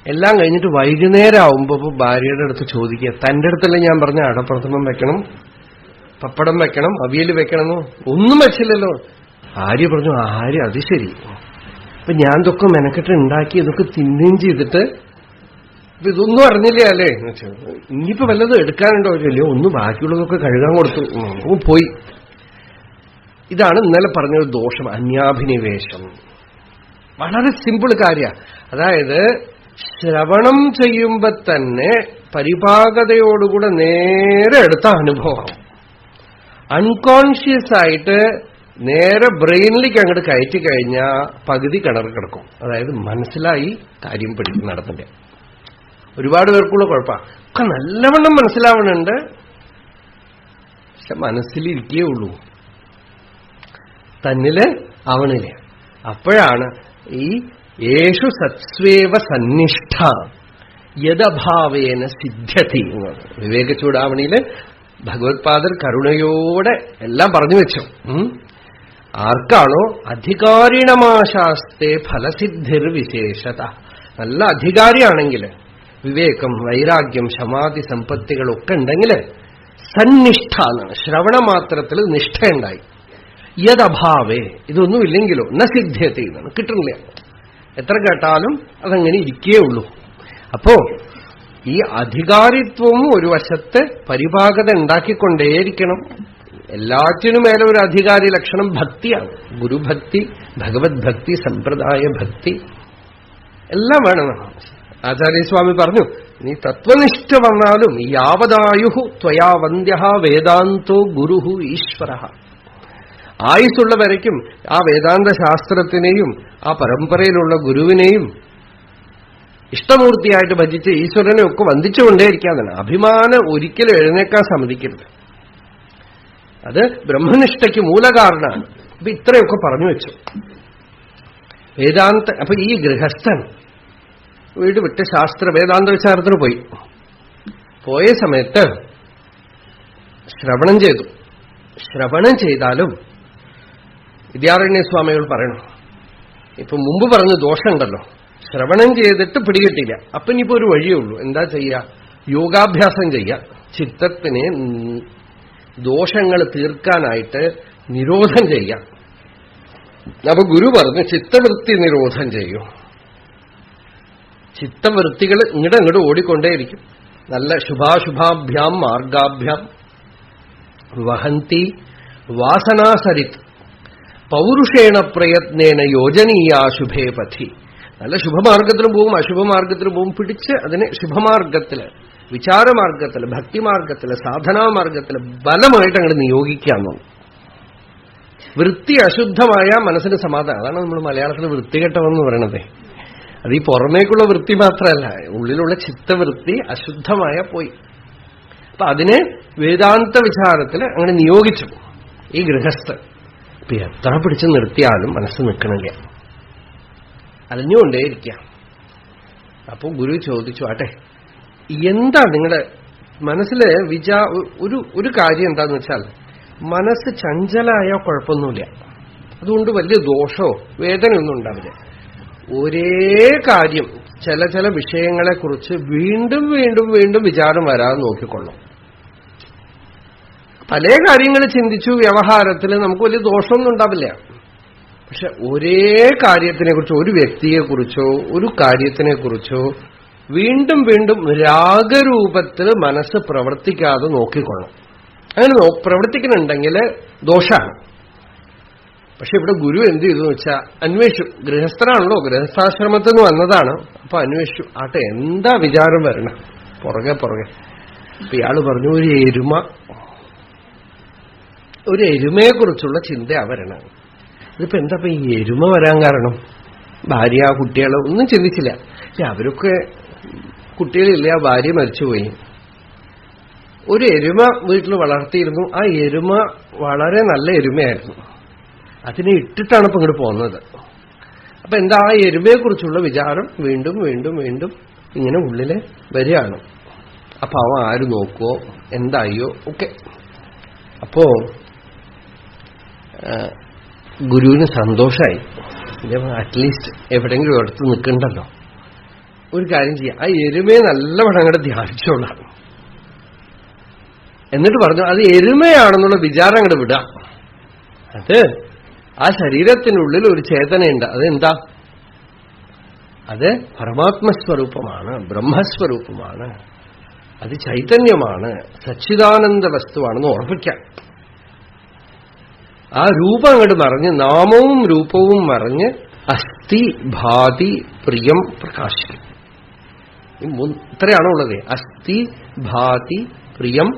A: എല്ലാം കഴിഞ്ഞിട്ട് വൈകുന്നേരം ആവുമ്പോ ഭാര്യയുടെ അടുത്ത് ചോദിക്കുക, തന്റെ അടുത്തല്ലേ ഞാൻ പറഞ്ഞ അടപ്രഥമം വെക്കണം, പപ്പടം വെക്കണം, അവിയൽ വെക്കണമെന്നോ? ഒന്നും വെച്ചില്ലല്ലോ. ഭാര്യ പറഞ്ഞു, ആര്യ അത് ശരി, അപ്പൊ ഞാൻ ഇതൊക്കെ മെനക്കെട്ട് ഉണ്ടാക്കി ഇതൊക്കെ തിന്നുകയും ചെയ്തിട്ട് ഇതൊന്നും അറിഞ്ഞില്ല അല്ലേ? ഇനിയിപ്പോ വല്ലതും എടുക്കാനുണ്ടോ? ഇല്ലയോ, ഒന്ന് ബാക്കിയുള്ളതൊക്കെ കഴുകാൻ കൊടുത്തു, പോയി. ഇതാണ് ഇന്നലെ പറഞ്ഞൊരു ദോഷം, അന്യാഭിനിവേശം. വളരെ സിമ്പിൾ കാര്യ. അതായത് ശ്രവണം ചെയ്യുമ്പോ തന്നെ പരിപാകതയോടുകൂടെ നേരെ എടുത്ത അനുഭവം അൺകോൺഷ്യസ് ആയിട്ട് നേരെ ബ്രെയിനിലേക്ക് അങ്ങോട്ട് കയറ്റി കഴിഞ്ഞാൽ പകുതി കിണർ കിടക്കും. അതായത് മനസ്സിലായി കാര്യം പഠിക്കും നടന്നില്ല. ഒരുപാട് പേർക്കുള്ള കുഴപ്പമാണ്. ഒക്കെ നല്ലവണ്ണം മനസ്സിലാവണുണ്ട്, പക്ഷെ മനസ്സിലിരിക്കേ ഉള്ളൂ, തന്നില് ആവണില്ല. അപ്പോഴാണ് ഈ യേശു സത്സ്വേവ സന്നിഷ്ഠ യദഭാവേന സിദ്ധ്യതി എന്നത്. വിവേക ചൂടാമണിയില് ഭഗവത്പാദർ കരുണയോടെ എല്ലാം പറഞ്ഞു വെച്ചു. ആർക്കാണോ അധികാരിണമാശാസ്തേ ഫലസിദ്ധിർ വിശേഷത, നല്ല അധികാരിയാണെങ്കിൽ വിവേകം, വൈരാഗ്യം, ശമാധി സമ്പത്തികളൊക്കെ ഉണ്ടെങ്കിൽ സന്നിഷ്ഠ എന്നാണ്. ശ്രവണമാത്രത്തിൽ നിഷ്ഠയുണ്ടായി. യദഭാവേ, ഇതൊന്നുമില്ലെങ്കിലോ ന സിദ്ധ്യത്തെ എന്നാണ്, കിട്ടുന്നില്ല. എത്ര കേട്ടാലും അതങ്ങനെ ഇരിക്കേ ഉള്ളൂ. അപ്പോ ഈ അധികാരിത്വവും ഒരു വശത്ത് പരിപാകത ഉണ്ടാക്കിക്കൊണ്ടേയിരിക്കണം. എല്ലാറ്റിനും മേലെ ഒരു അധികാരി ലക്ഷണം ഭക്തിയാണ്. ഗുരുഭക്തി, ഭഗവത് ഭക്തി, സമ്പ്രദായ ഭക്തി എല്ലാം വേണം. ആചാര്യസ്വാമി പറഞ്ഞു, നീ തത്വനിഷ്ഠ വന്നാലും യാവതായുഹു ത്വയാ വന്ദ്യ വേദാന്തോ ഗുരുഹു ഈശ്വര. ആയുസ്സുള്ള വരയ്ക്കും ആ വേദാന്ത ശാസ്ത്രത്തിനെയും ആ പരമ്പരയിലുള്ള ഗുരുവിനെയും ഇഷ്ടമൂർത്തിയായിട്ട് ഭജിച്ച് ഈശ്വരനെ ഒക്കെ വന്ദിച്ചുകൊണ്ടേയിരിക്കാന്നാണ്. അഭിമാനം ഒരിക്കലും എഴുന്നേക്കാൻ സമ്മതിക്കരുത്. അത് ബ്രഹ്മനിഷ്ഠയ്ക്ക് മൂലകാരണമാണ്. അപ്പൊ ഇത്രയൊക്കെ പറഞ്ഞു വെച്ചു വേദാന്ത. അപ്പൊ ഈ ഗൃഹസ്ഥൻ വീട് വിട്ട് വേദാന്ത വിചാരത്തിന് പോയ സമയത്ത് ശ്രവണം ചെയ്തു. ശ്രവണം ചെയ്താലും വിദ്യാരണ്യസ്വാമികൾ പറയണം, ഇപ്പൊ മുമ്പ് പറഞ്ഞ ദോഷമുണ്ടല്ലോ, ശ്രവണം ചെയ്തിട്ട് പിടികിട്ടില്ല. അപ്പൊ ഇനിയിപ്പോ ഒരു വഴിയേ ഉള്ളൂ. എന്താ ചെയ്യുക? യോഗാഭ്യാസം ചെയ്യുക. ചിത്തത്തിനെ ദോഷങ്ങൾ തീർക്കാനായിട്ട് നിരോധം ചെയ്യാം. അപ്പൊ ഗുരു പറഞ്ഞു ചിത്തവൃത്തി നിരോധം ചെയ്യൂ. ചിത്തവൃത്തികൾ ഇങ്ങോട്ട് ഓടിക്കൊണ്ടേയിരിക്കും. നല്ല ശുഭാശുഭാഭ്യാം മാർഗാഭ്യാം വഹന്തി വാസനാസരിത് പൗരുഷേണ പ്രയത്നേന യോജനീയ ശുഭേ പഥി. നല്ല ശുഭമാർഗത്തിലും പോവും അശുഭമാർഗത്തിലും പോവും. പിടിച്ച് അതിനെ ശുഭമാർഗത്തില്, വിചാരമാർഗത്തില്, ഭക്തിമാർഗത്തില്, സാധനാമാർഗത്തില് ബലമായിട്ട് അങ്ങോട്ട് നിയോഗിക്കാന്നു. വൃത്തി അശുദ്ധമായ മനസ്സിന് സമാധാനം. അതാണ് നമ്മൾ മലയാളത്തിൽ വൃത്തികെട്ടവെന്ന് പറയണത്. അത് ഈ പുറമേക്കുള്ള വൃത്തി മാത്രമല്ല, ഉള്ളിലുള്ള ചിത്തവൃത്തി അശുദ്ധമായ പോയി. അപ്പൊ അതിനെ വേദാന്ത വിചാരത്തിൽ അങ്ങനെ നിയോഗിച്ചു ഈ ഗൃഹസ്ഥൻ. ഇപ്പൊ എത്ര പിടിച്ച് നിർത്തിയാലും മനസ്സ് നിൽക്കണില്ല, അലഞ്ഞുകൊണ്ടേയിരിക്കാം. അപ്പൊ ഗുരു ചോദിച്ചു, ആട്ടെ എന്താ നിങ്ങളുടെ മനസ്സില് ഒരു കാര്യം എന്താന്ന് വെച്ചാൽ, മനസ്സ് ചഞ്ചലായ കുഴപ്പമൊന്നുമില്ല, അതുകൊണ്ട് വലിയ ദോഷമോ വേദനയൊന്നും ഉണ്ടാവില്ല. ഒരേ കാര്യം ചില വിഷയങ്ങളെക്കുറിച്ച് വീണ്ടും വീണ്ടും വീണ്ടും വിചാരം വരാതെ നോക്കിക്കൊള്ളും. പല കാര്യങ്ങൾ ചിന്തിച്ചു വ്യവഹാരത്തിൽ നമുക്ക് വലിയ ദോഷമൊന്നും ഉണ്ടാവില്ല. പക്ഷെ ഒരേ കാര്യത്തിനെക്കുറിച്ചോ ഒരു വ്യക്തിയെക്കുറിച്ചോ ഒരു കാര്യത്തിനെക്കുറിച്ചോ വീണ്ടും വീണ്ടും രാഗരൂപത്തിൽ മനസ്സ് പ്രവർത്തിക്കാതെ നോക്കിക്കൊള്ളും. അങ്ങനെ പ്രവർത്തിക്കുന്നുണ്ടെങ്കിൽ ദോഷമാണ്. പക്ഷെ ഇവിടെ ഗുരു എന്ത് ചെയ്തു വെച്ചാൽ അന്വേഷിച്ചു. ഗൃഹസ്ഥനാണല്ലോ, ഗൃഹസ്ഥാശ്രമത്തിൽ നിന്ന് വന്നതാണ്. അപ്പൊ അന്വേഷിച്ചു, ആട്ടെ എന്താ വിചാരം വരണം പുറകെ. അപ്പൊ ഇയാള് പറഞ്ഞു, ഒരു എരുമയെക്കുറിച്ചുള്ള ചിന്തയാ വരണം. ഇതിപ്പോ എന്താ ഈ എരുമ വരാൻ കാരണം? ഭാര്യ കുട്ടികളോ ഒന്നും ചിന്തിച്ചില്ല. അവരൊക്കെ കുട്ടികളില്ല, ഭാര്യ മരിച്ചുപോയി. ഒരു എരുമ വീട്ടിൽ വളർത്തിയിരുന്നു. ആ എരുമ വളരെ നല്ല എരുമയായിരുന്നു. അതിനെ ഇട്ടിട്ടാണ് ഇപ്പൊ ഇങ്ങോട്ട് പോകുന്നത്. അപ്പൊ എന്താ ആ എരുമയെക്കുറിച്ചുള്ള വിചാരം വീണ്ടും വീണ്ടും വീണ്ടും ഇങ്ങനെ ഉള്ളില് വരികയാണ്. അപ്പൊ അവൻ ആര് നോക്കുവോ എന്തായോ ഒക്കെ. അപ്പോ ഗുരുവിന് സന്തോഷമായി. അറ്റ്ലീസ്റ്റ് എവിടെയെങ്കിലും അടുത്ത് നിൽക്കണ്ടല്ലോ, ഒരു കാര്യം ചെയ്യാം, ആ എരുമയെ നല്ലവണ്ണം അങ്ങോട്ട് ധ്യാനിച്ചോളാം. എന്നിട്ട് പറഞ്ഞു, അത് എരുമയാണെന്നുള്ള വിചാരം അങ്ങോട്ട് വിടാം. അത് ആ ശരീരത്തിനുള്ളിൽ ഒരു ചേതനയുണ്ട്. അതെന്താ? അത് പരമാത്മസ്വരൂപമാണ്, ബ്രഹ്മസ്വരൂപമാണ്, അത് ചൈതന്യമാണ്, സച്ചിദാനന്ദ വസ്തുവാണെന്ന് ഉറപ്പിക്കാം. ആ രൂപം അങ്ങോട്ട് മറിഞ്ഞ്, നാമവും രൂപവും മറിഞ്ഞ് അസ്ഥി ഭാതി പ്രിയം പ്രകാശിക്കും. ഇത്രയാണുള്ളത്. അസ്ഥി ഭാതി പ്രിയം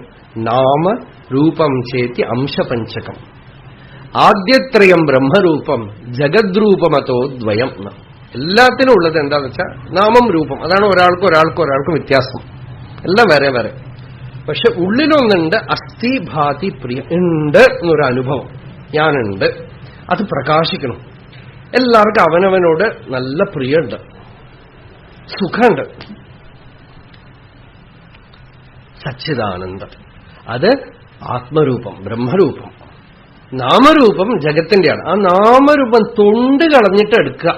A: നാമ രൂപം ചേത്തി അംശപഞ്ചകം. ആദ്യത്രയം ബ്രഹ്മരൂപം ജഗദ്രൂപമതോ ദ്വയം. എല്ലാത്തിനും ഉള്ളത് എന്താന്ന് വെച്ചാൽ നാമം രൂപം. അതാണ് ഒരാൾക്കും വ്യത്യാസം. എല്ലാം വേറെ വേറെ. പക്ഷെ ഉള്ളിലൊന്നുണ്ട്, അസ്ഥി ഭാതി പ്രിയം ഉണ്ട് എന്നൊരു അനുഭവം. ഞാനുണ്ട്, അത് പ്രകാശിക്കണം. എല്ലാവർക്കും അവനവനോട് നല്ല പ്രിയുണ്ട്, സുഖമുണ്ട്. സച്ചിദാനന്ദം അത് ആത്മരൂപം, ബ്രഹ്മരൂപം. നാമരൂപം ജഗത്തിന്റെയാണ്. ആ നാമരൂപം തൊണ്ട് കളഞ്ഞിട്ട് എടുക്കുക.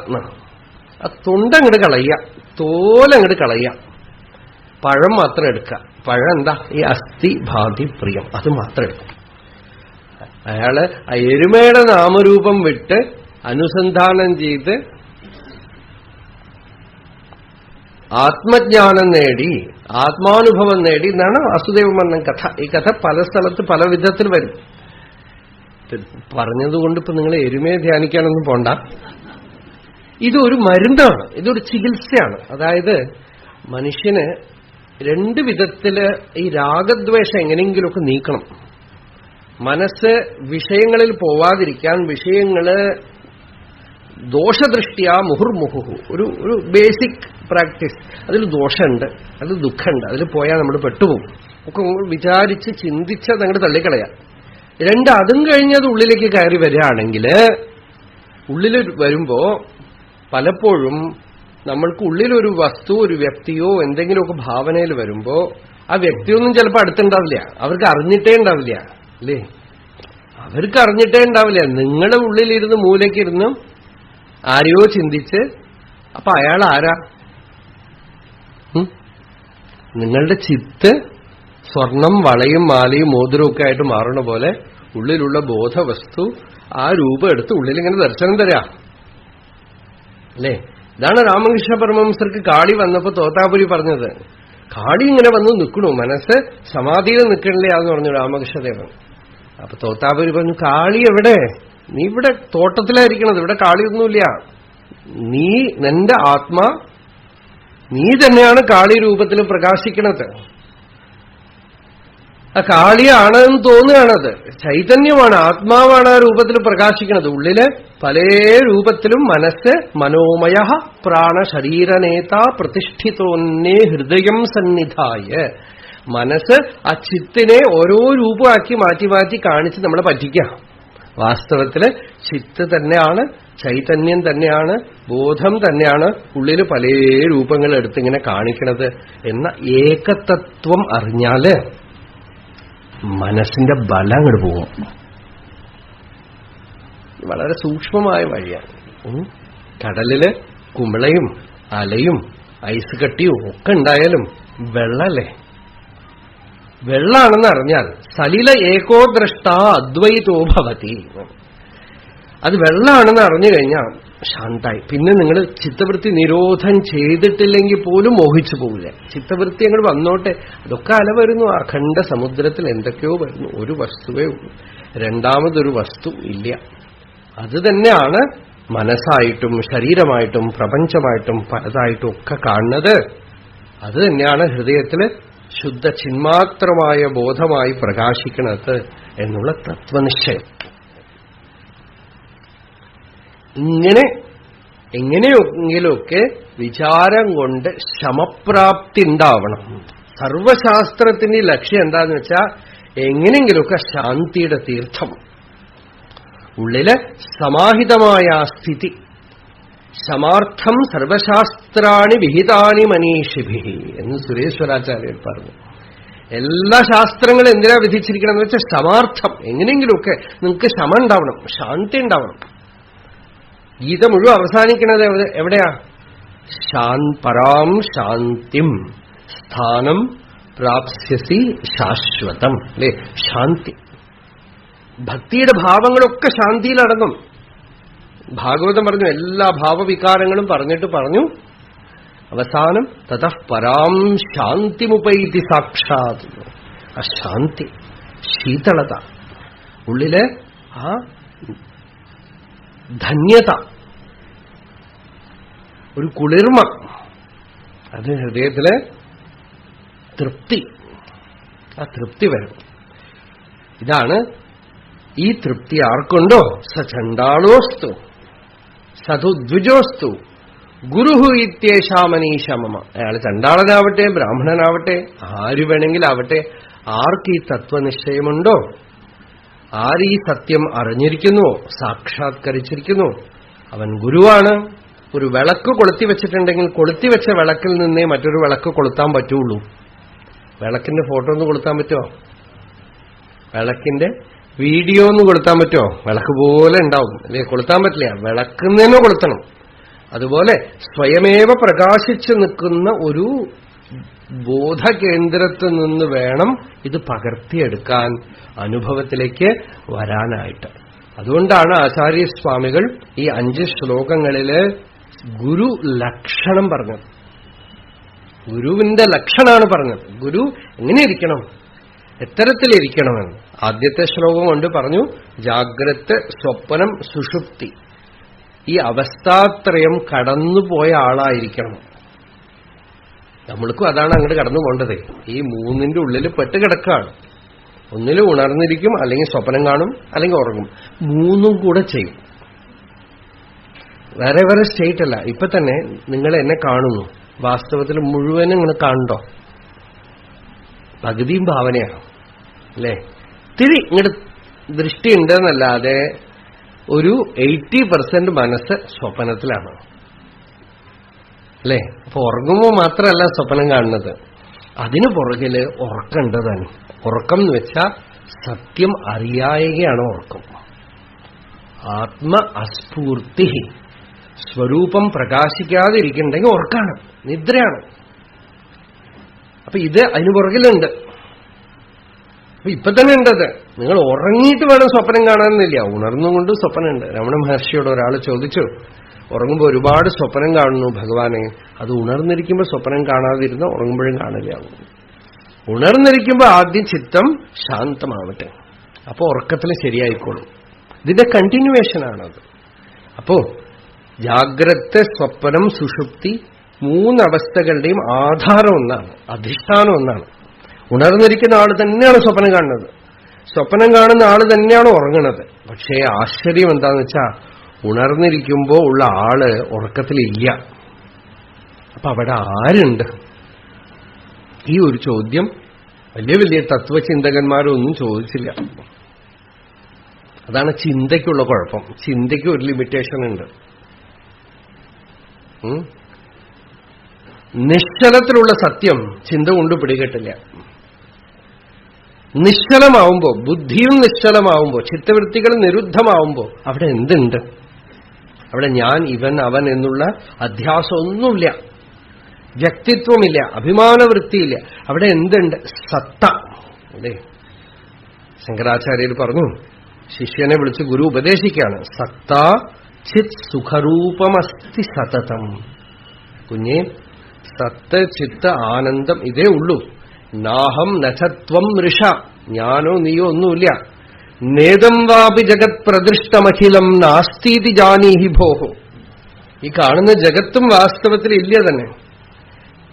A: ആ തൊണ്ടങ്ങോട്ട് കളയുക, തോലങ്ങോട്ട് കളയുക, പഴം മാത്രം എടുക്കുക. പഴം എന്താ? ഈ അസ്ഥി ഭാതി പ്രിയം, അത് മാത്രം എടുക്കും. അയാള് ആ എരുമയുടെ നാമരൂപം വിട്ട് അനുസന്ധാനം ചെയ്ത് ആത്മജ്ഞാനം നേടി, ആത്മാനുഭവം നേടി എന്നാണ് വാസുദേവമന്നൻ കഥ. ഈ കഥ പല സ്ഥലത്ത് പല വിധത്തിൽ വരും. പറഞ്ഞതുകൊണ്ട് ഇപ്പൊ നിങ്ങൾ എരുമയെ ധ്യാനിക്കാനൊന്നും പോണ്ട. ഇതൊരു മരുന്നാണ്, ഇതൊരു ചികിത്സയാണ്. അതായത് മനുഷ്യന് രണ്ട് വിധത്തില് ഈ രാഗദ്വേഷം എങ്ങനെയെങ്കിലുമൊക്കെ നീക്കണം. മനസ്സ് വിഷയങ്ങളിൽ പോവാതിരിക്കാൻ, വിഷയങ്ങള് ദോഷദൃഷ്ടിയ മുഹുർമുഹു, ഒരു ബേസിക് പ്രാക്ടീസ്. അതിൽ ദോഷമുണ്ട്, അതിൽ ദുഃഖമുണ്ട്, അതിൽ പോയാൽ നമ്മൾ പെട്ടുപോകും. ഒക്കെ വിചാരിച്ച് ചിന്തിച്ച് അതങ്ങോട്ട് തള്ളിക്കളയാം. രണ്ട്, അതും കഴിഞ്ഞത് ഉള്ളിലേക്ക് കയറി വരികയാണെങ്കിൽ, ഉള്ളിൽ വരുമ്പോ പലപ്പോഴും നമ്മൾക്ക് ഉള്ളിലൊരു വസ്തു, ഒരു വ്യക്തിയോ എന്തെങ്കിലുമൊക്കെ ഭാവനയിൽ വരുമ്പോ ആ വ്യക്തിയൊന്നും ചിലപ്പോൾ അടുത്തുണ്ടാവില്ല, അവർക്ക് അറിഞ്ഞിട്ടേ ഉണ്ടാവില്ല. അല്ലേ? അവർക്ക് അറിഞ്ഞിട്ടേ ഉണ്ടാവില്ല. നിങ്ങളുടെ ഉള്ളിലിരുന്ന് മൂലയ്ക്കിരുന്ന് ആരെയോ ചിന്തിച്ച്, അപ്പൊ അയാൾ ആരാ? നിങ്ങളുടെ ചിത്ത് സ്വർണം, വളയും മാലയും മോതിരവും ഒക്കെ ആയിട്ട് മാറണ പോലെ ഉള്ളിലുള്ള ബോധവസ്തു ആ രൂപം എടുത്ത് ഉള്ളിലിങ്ങനെ ദർശനം തരാം. അല്ലേ? ഇതാണ് രാമകൃഷ്ണ പരമഹംസർക്ക് കാളി വന്നപ്പോ തോത്താപുരി പറഞ്ഞത്. കാളി ഇങ്ങനെ വന്ന് നിൽക്കണു, മനസ്സ് സമാധിയിൽ നിൽക്കണില്ലേ എന്ന് പറഞ്ഞു രാമകൃഷ്ണദേവൻ. അപ്പൊ തോത്താപുരി പറഞ്ഞു, കാളി എവിടെ? നീ ഇവിടെ തോട്ടത്തിലായിരിക്കണത്, ഇവിടെ കാളിയൊന്നുമില്ല. നീ, നിന്റെ ആത്മാ, നീ തന്നെയാണ് കാളി രൂപത്തിൽ പ്രകാശിക്കണത്. ആ കാളിയാണെന്ന് തോന്നുകയാണത്. ചൈതന്യമാണ്, ആത്മാവാണ് ആ രൂപത്തിൽ പ്രകാശിക്കുന്നത്. ഉള്ളില് പല രൂപത്തിലും മനസ്സ് മനോമയ പ്രാണശരീരനേത പ്രതിഷ്ഠിതോന്നേ ഹൃദയം സന്നിധായ. മനസ്സ് ആ ചിത്തിനെ ഓരോ രൂപമാക്കി മാറ്റി മാറ്റി കാണിച്ച് നമ്മളെ പറ്റിക്കാം. വാസ്തവത്തില് ചിത്ത് തന്നെയാണ്, ചൈതന്യം തന്നെയാണ്, ബോധം തന്നെയാണ് ഉള്ളില് പല രൂപങ്ങൾ എടുത്തിങ്ങനെ കാണിക്കണത് എന്ന ഏകതത്വം അറിഞ്ഞാല് മനസ്സിന്റെ ബലം അങ്ങോട്ട് പോകും. വളരെ സൂക്ഷ്മമായ വഴിയാണ്. കടലില് കുമിളയും അലയും ഐസ് കട്ടിയും ഒക്കെ ഉണ്ടായാലും വെള്ളല്ലേ? വെള്ളാണെന്ന് അറിഞ്ഞാൽ സലില ഏകോദ്രഷ്ട അദ്വൈതോ ഭവതി. അത് വെള്ളാണെന്ന് അറിഞ്ഞു കഴിഞ്ഞാൽ ശാന്തായി. പിന്നെ നിങ്ങൾ ചിത്തവൃത്തി നിരോധം ചെയ്തിട്ടില്ലെങ്കിൽ പോലും മോഹിച്ചു പോകില്ല. ചിത്തവൃത്തി അങ്ങോട്ട് വന്നോട്ടെ, അതൊക്കെ അല വരുന്നു. അഖണ്ഡ സമുദ്രത്തിൽ എന്തൊക്കെയോ വരുന്നു. ഒരു വസ്തുവേ ഉള്ളൂ, രണ്ടാമതൊരു വസ്തു ഇല്ല. അത് തന്നെയാണ് മനസ്സായിട്ടും ശരീരമായിട്ടും പ്രപഞ്ചമായിട്ടും പലതായിട്ടും ഒക്കെ കാണുന്നത്. അത് തന്നെയാണ് ഹൃദയത്തില് ശുദ്ധ ചിന്മാത്രമായ ബോധമായി പ്രകാശിക്കുന്നത് എന്നുള്ള തത്വനിശ്ചയം. ഇങ്ങനെ എങ്ങനെയെങ്കിലുമൊക്കെ വിചാരം കൊണ്ട് ശമപ്രാപ്തി ഉണ്ടാവണം. സർവശാസ്ത്രത്തിന്റെ ലക്ഷ്യം എന്താന്ന് വെച്ചാൽ എങ്ങനെയെങ്കിലുമൊക്കെ ശാന്തിയുടെ തീർത്ഥം, ഉള്ളില് സമാഹിതമായ സ്ഥിതി. ശമാർത്ഥം സർവശാസ്ത്രാണി വിഹിതാനി മനീഷിഭി എന്ന് സുരേശ്വരാചാര്യർ പറഞ്ഞു. എല്ലാ ശാസ്ത്രങ്ങളും എന്തിനാ വിധിച്ചിരിക്കണം എന്ന് വെച്ചാൽ ശമാർത്ഥം. എങ്ങനെയെങ്കിലുമൊക്കെ നിങ്ങൾക്ക് ശമ ഉണ്ടാവണം, ശാന്തി ഉണ്ടാവണം. ഗീത മുഴുവൻ അവസാനിക്കുന്നത് എവിടെയാ? പരാം ശാന്തിം സ്ഥാനം പ്രാപ്സ്യസി ശാശ്വതം. അല്ലേ? ശാന്തി. ഭക്തിയുടെ ഭാവങ്ങളൊക്കെ ശാന്തിയിലടങ്ങും. ഭാഗവതം പറഞ്ഞു, എല്ലാ ഭാവവികാരങ്ങളും പറഞ്ഞിട്ട് പറഞ്ഞു അവസാനം തതഃ പരാം ശാന്തിമുപൈതി സാക്ഷാത്. ആ ശാന്തി, ശീതളത, ഉള്ളില് ആ ധന്യത, ഒരു കുളിർമ, അത് ഹൃദയത്തില് തൃപ്തി, ആ തൃപ്തി വരും. ഇതാണ് ഈ തൃപ്തി ആർക്കുണ്ടോ സ ചണ്ഡാളോസ്തു സധു ദ്വിജോസ്തു ഗുരുഹു ഇത്യേഷാ മനീഷ മമ. അയാൾ ചണ്ഡാളനാവട്ടെ ബ്രാഹ്മണനാവട്ടെ ആര് വേണമെങ്കിലാവട്ടെ, ആർക്ക് ഈ തത്വനിശ്ചയമുണ്ടോ, ആര് ഈ സത്യം അറിഞ്ഞിരിക്കുന്നുവോ, സാക്ഷാത്കരിച്ചിരിക്കുന്നു, അവൻ ഗുരുവാണ്. ഒരു വിളക്ക് കൊളുത്തി വെച്ചിട്ടുണ്ടെങ്കിൽ കൊളുത്തിവെച്ച വിളക്കിൽ നിന്നേ മറ്റൊരു വിളക്ക് കൊളുത്താൻ പറ്റുള്ളൂ. വിളക്കിന്റെ ഫോട്ടോ ഒന്ന് കൊളുത്താൻ പറ്റുമോ? വിളക്കിന്റെ വീഡിയോ ഒന്ന് കൊളുത്താൻ പറ്റുമോ? വിളക്ക് പോലെ ഉണ്ടാവും അല്ലേ? കൊളുത്താൻ പറ്റില്ല, വിളക്കുന്നതിനോ കൊളുത്തണം. അതുപോലെ സ്വയമേവ പ്രകാശിച്ചു നിൽക്കുന്ന ഒരു ബോധകേന്ദ്രത്തിൽ നിന്ന് വേണം ഇത് പകർത്തിയെടുക്കാൻ, അനുഭവത്തിലേക്ക് വരാനായിട്ട്. അതുകൊണ്ടാണ് ആചാര്യസ്വാമികൾ ഈ 5 ശ്ലോകങ്ങളില് ഗുരു ലക്ഷണം പറഞ്ഞത്. ഗുരുവിന്റെ ലക്ഷണമാണ് പറഞ്ഞത്. ഗുരു എങ്ങനെ ഇരിക്കണം, എത്തരത്തിലിരിക്കണമെന്ന്. ആദ്യത്തെ ശ്ലോകം കൊണ്ട് പറഞ്ഞു ജാഗ്രത്, സ്വപ്നം, സുഷുപ്തി. ഈ അവസ്ഥാത്രയം കടന്നുപോയ ആളായിരിക്കണം. നമ്മൾക്കും അതാണ് അങ്ങോട്ട് കടന്നു പോകേണ്ടത്. ഈ മൂന്നിന്റെ ഉള്ളിൽ പെട്ട് കിടക്കുകയാണ്. ഒന്നിൽ ഉണർന്നിരിക്കും, അല്ലെങ്കിൽ സ്വപ്നം കാണും, അല്ലെങ്കിൽ ഉറങ്ങും. മൂന്നും കൂടെ ചെയ്യും. വേറെ വേറെ സ്റ്റേറ്റ് അല്ല. ഇപ്പൊ തന്നെ നിങ്ങൾ എന്നെ കാണുന്നു, വാസ്തവത്തിൽ മുഴുവനും ഇങ്ങനെ കാണണ്ടോ? പകുതിയും ഭാവനയാണ് അല്ലേ? തിരി ഇങ്ങോട്ട് ദൃഷ്ടി ഉണ്ടെന്നല്ലാതെ ഒരു 80% മനസ്സ് സ്വപ്നത്തിലാണ് അല്ലേ? അപ്പൊ ഉറങ്ങുമ്പോൾ മാത്രമല്ല സ്വപ്നം കാണുന്നത്, അതിനു പുറകില് ഉറക്കമുണ്ട് തന്നെ. ഉറക്കം എന്ന് വെച്ചാൽ സത്യം അറിയായകയാണ് ഉറക്കം. ആത്മ അസ്ഫൂർത്തി, സ്വരൂപം പ്രകാശിക്കാതിരിക്കുന്നുണ്ടെങ്കിൽ ഉറക്കാണ്, നിദ്രയാണ്. അപ്പൊ ഇത് അതിനു പുറകിലുണ്ട്. അപ്പൊ ഇപ്പൊ തന്നെ ഉണ്ടത്. നിങ്ങൾ ഉറങ്ങിയിട്ട് വേണം സ്വപ്നം കാണാനെന്നില്ല, ഉണർന്നുകൊണ്ട് സ്വപ്നമുണ്ട്. രമണ മഹർഷിയോട് ഒരാൾ ചോദിച്ചു, ഉറങ്ങുമ്പോൾ ഒരുപാട് സ്വപ്നം കാണുന്നു ഭഗവാനെ, അത് ഉണർന്നിരിക്കുമ്പോൾ സ്വപ്നം കാണാതിരുന്ന ഉറങ്ങുമ്പോഴും കാണില്ല. ഉണർന്നിരിക്കുമ്പോൾ ആദ്യം ചിത്തം ശാന്തമാവട്ടെ, അപ്പോ ഉറക്കത്തിൽ ശരിയായിക്കോളും. ഇതിന്റെ കണ്ടിന്യൂവേഷനാണത്. അപ്പോ ജാഗ്രത, സ്വപ്നം, സുഷുപ്തി മൂന്നവസ്ഥകളുടെയും ആധാരം ഒന്നാണ്, അധിഷ്ഠാനം ഒന്നാണ്. ഉണർന്നിരിക്കുന്ന ആൾ തന്നെയാണ് സ്വപ്നം കാണുന്നത്, സ്വപ്നം കാണുന്ന ആൾ തന്നെയാണ് ഉറങ്ങുന്നത്. പക്ഷേ ആശ്ചര്യം എന്താന്ന് വെച്ചാൽ ഉണർന്നിരിക്കുമ്പോ ഉള്ള ആള് ഉറക്കത്തിലില്ല. അപ്പൊ അവിടെ ആരുണ്ട്? ഈ ഒരു ചോദ്യം വലിയ വലിയ തത്വചിന്തകന്മാരൊന്നും ചോദിച്ചില്ല. അതാണ് ചിന്തയ്ക്കുള്ള കുഴപ്പം. ചിന്തയ്ക്ക് ഒരു ലിമിറ്റേഷൻ ഉണ്ട്. നിശ്ചലത്തിലുള്ള സത്യം ചിന്ത കൊണ്ട് പിടികെട്ടില്ല. നിശ്ചലമാവുമ്പോ, ബുദ്ധിയും നിശ്ചലമാവുമ്പോ, ചിത്തവൃത്തികൾ നിരുദ്ധമാവുമ്പോ അവിടെ എന്തുണ്ട്? അവിടെ ഞാൻ, ഇവൻ, അവൻ എന്നുള്ള അധ്യാസമൊന്നുമില്ല, വ്യക്തിത്വമില്ല, അഭിമാനവൃത്തിയില്ല. അവിടെ എന്തുണ്ട്? സത്ത. അല്ലേ? ശങ്കരാചാര്യർ പറഞ്ഞു, ശിഷ്യനെ വിളിച്ച് ഗുരു ഉപദേശിക്കുകയാണ്, സത്ത ചിത് സുഖരൂപമസ്തി സതതം. കുഞ്ഞേ, സത്ത്, ചിത്ത്, ആനന്ദം ഇതേ ഉള്ളൂ. നാഹം നചത്വം ഋഷ, ഞാനോ നീയോ ഒന്നുമില്ല. നേതം വാപി ജഗത് പ്രദൃഷ്ടമഖിലം നാസ്തീതി ജാനീഹി ഭോഹോ. ഈ കാണുന്ന ജഗത്തും വാസ്തവത്തിൽ ഇല്ല തന്നെ.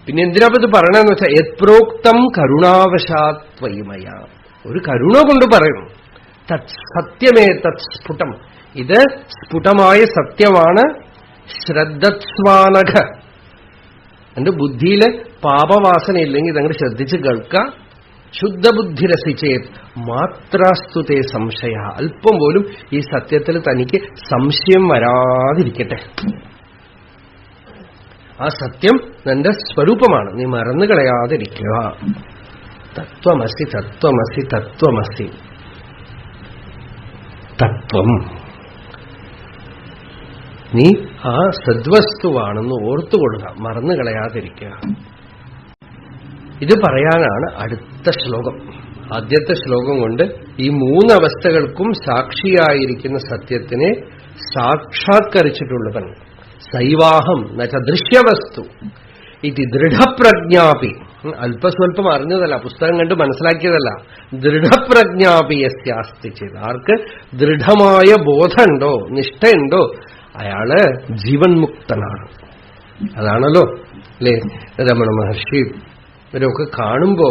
A: പിന്നെ എന്തിനാപ്പത് പറയണമെന്ന് വെച്ചാൽ യത്പ്രോക്തം കരുണാവശാത്വയമയ, ഒരു കരുണ കൊണ്ട് പറയുന്നു. തത് സത്യമേ തത് സ്ഫുടം, ഇത് സ്ഫുടമായ സത്യമാണ്. ശ്രദ്ധസ്വാനഘ, എന്റെ ബുദ്ധിയില് പാപവാസന ഇല്ലെങ്കിൽ ഇതങ്ങോട്ട് ശ്രദ്ധിച്ച് കേൾക്കുക. ശുദ്ധബുദ്ധി രസിച്ചേത് മാത്രാസ്തുതേ സംശയ, അല്പം പോലും ഈ സത്യത്തിൽ തനിക്ക് സംശയം വരാതിരിക്കട്ടെ. ആ സത്യം നിന്റെ സ്വരൂപമാണ്, നീ മറന്നു കളയാതിരിക്കുക. തത്വമസി തത്വമസി തത്വമസി, തത്വം നീ ആ സദ്വസ്തുവാണെന്ന് ഓർത്തുകൊള്ളുക, മറന്നു കളയാതിരിക്കുക. ഇത് പറയാനാണ് അടുത്ത ശ്ലോകം. ആദ്യത്തെ ശ്ലോകം കൊണ്ട് ഈ മൂന്നവസ്ഥകൾക്കും സാക്ഷിയായിരിക്കുന്ന സത്യത്തിനെ സാക്ഷാത്കരിച്ചിട്ടുള്ളവൻ. സൈവാഹം നച ദൃശ്യവസ്തു ഇത് ദൃഢപ്രജ്ഞാപി, അല്പസ്വല്പം അറിഞ്ഞതല്ല, പുസ്തകം കണ്ട് മനസ്സിലാക്കിയതല്ല. ദൃഢപ്രജ്ഞാപി യസ്യാസ്തി ചെയ്ത്, ആർക്ക് ദൃഢമായ ബോധമുണ്ടോ, നിഷ്ഠയുണ്ടോ, അയാള് ജീവൻ മുക്തനാണ്. അതാണല്ലോ അല്ലേ രമണ മഹർഷി ഇവരൊക്കെ കാണുമ്പോ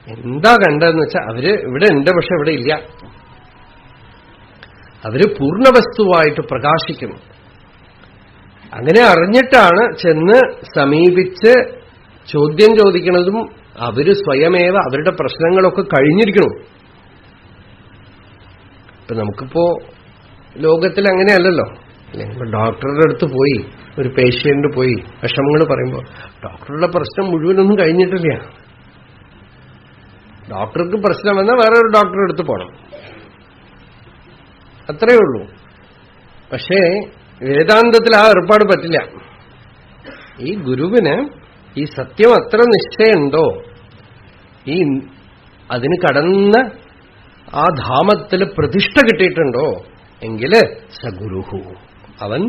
A: എന്താ കണ്ടതെന്ന് വെച്ചാൽ അവര് ഇവിടെ ഉണ്ട്, പക്ഷെ ഇവിടെ ഇല്ല. അവര് പൂർണ്ണവസ്തുവായിട്ട് പ്രകാശിക്കുന്നു. അങ്ങനെ അറിഞ്ഞിട്ടാണ് ചെന്ന് സമീപിച്ച് ചോദ്യം ചോദിക്കുന്നതും. അവര് സ്വയമേവ അവരുടെ പ്രശ്നങ്ങളൊക്കെ കഴിഞ്ഞിരിക്കണം. ഇപ്പൊ നമുക്കിപ്പോ ലോകത്തിൽ അങ്ങനെയല്ലല്ലോ അല്ലെ? ഡോക്ടറുടെ അടുത്ത് പോയി ഒരു പേഷ്യന്റ് പോയി വിഷമങ്ങൾ പറയുമ്പോൾ ഡോക്ടറുടെ പ്രശ്നം മുഴുവനൊന്നും കഴിഞ്ഞിട്ടില്ല. ഡോക്ടർക്ക് പ്രശ്നം വന്നാൽ വേറെ ഒരു ഡോക്ടറുടെ അടുത്ത് പോകണം, അത്രയേ ഉള്ളൂ. പക്ഷേ വേദാന്തത്തിൽ ആ ഏർപ്പാട് പറ്റില്ല. ഈ ഗുരുവിന് ഈ സത്യം അത്ര നിശ്ചയമുണ്ടോ, ഈ അതിന് കടന്ന് ആ ധാമത്തിൽ പ്രതിഷ്ഠ കിട്ടിയിട്ടുണ്ടോ എങ്കില് സഗുരുഹു, അവൻ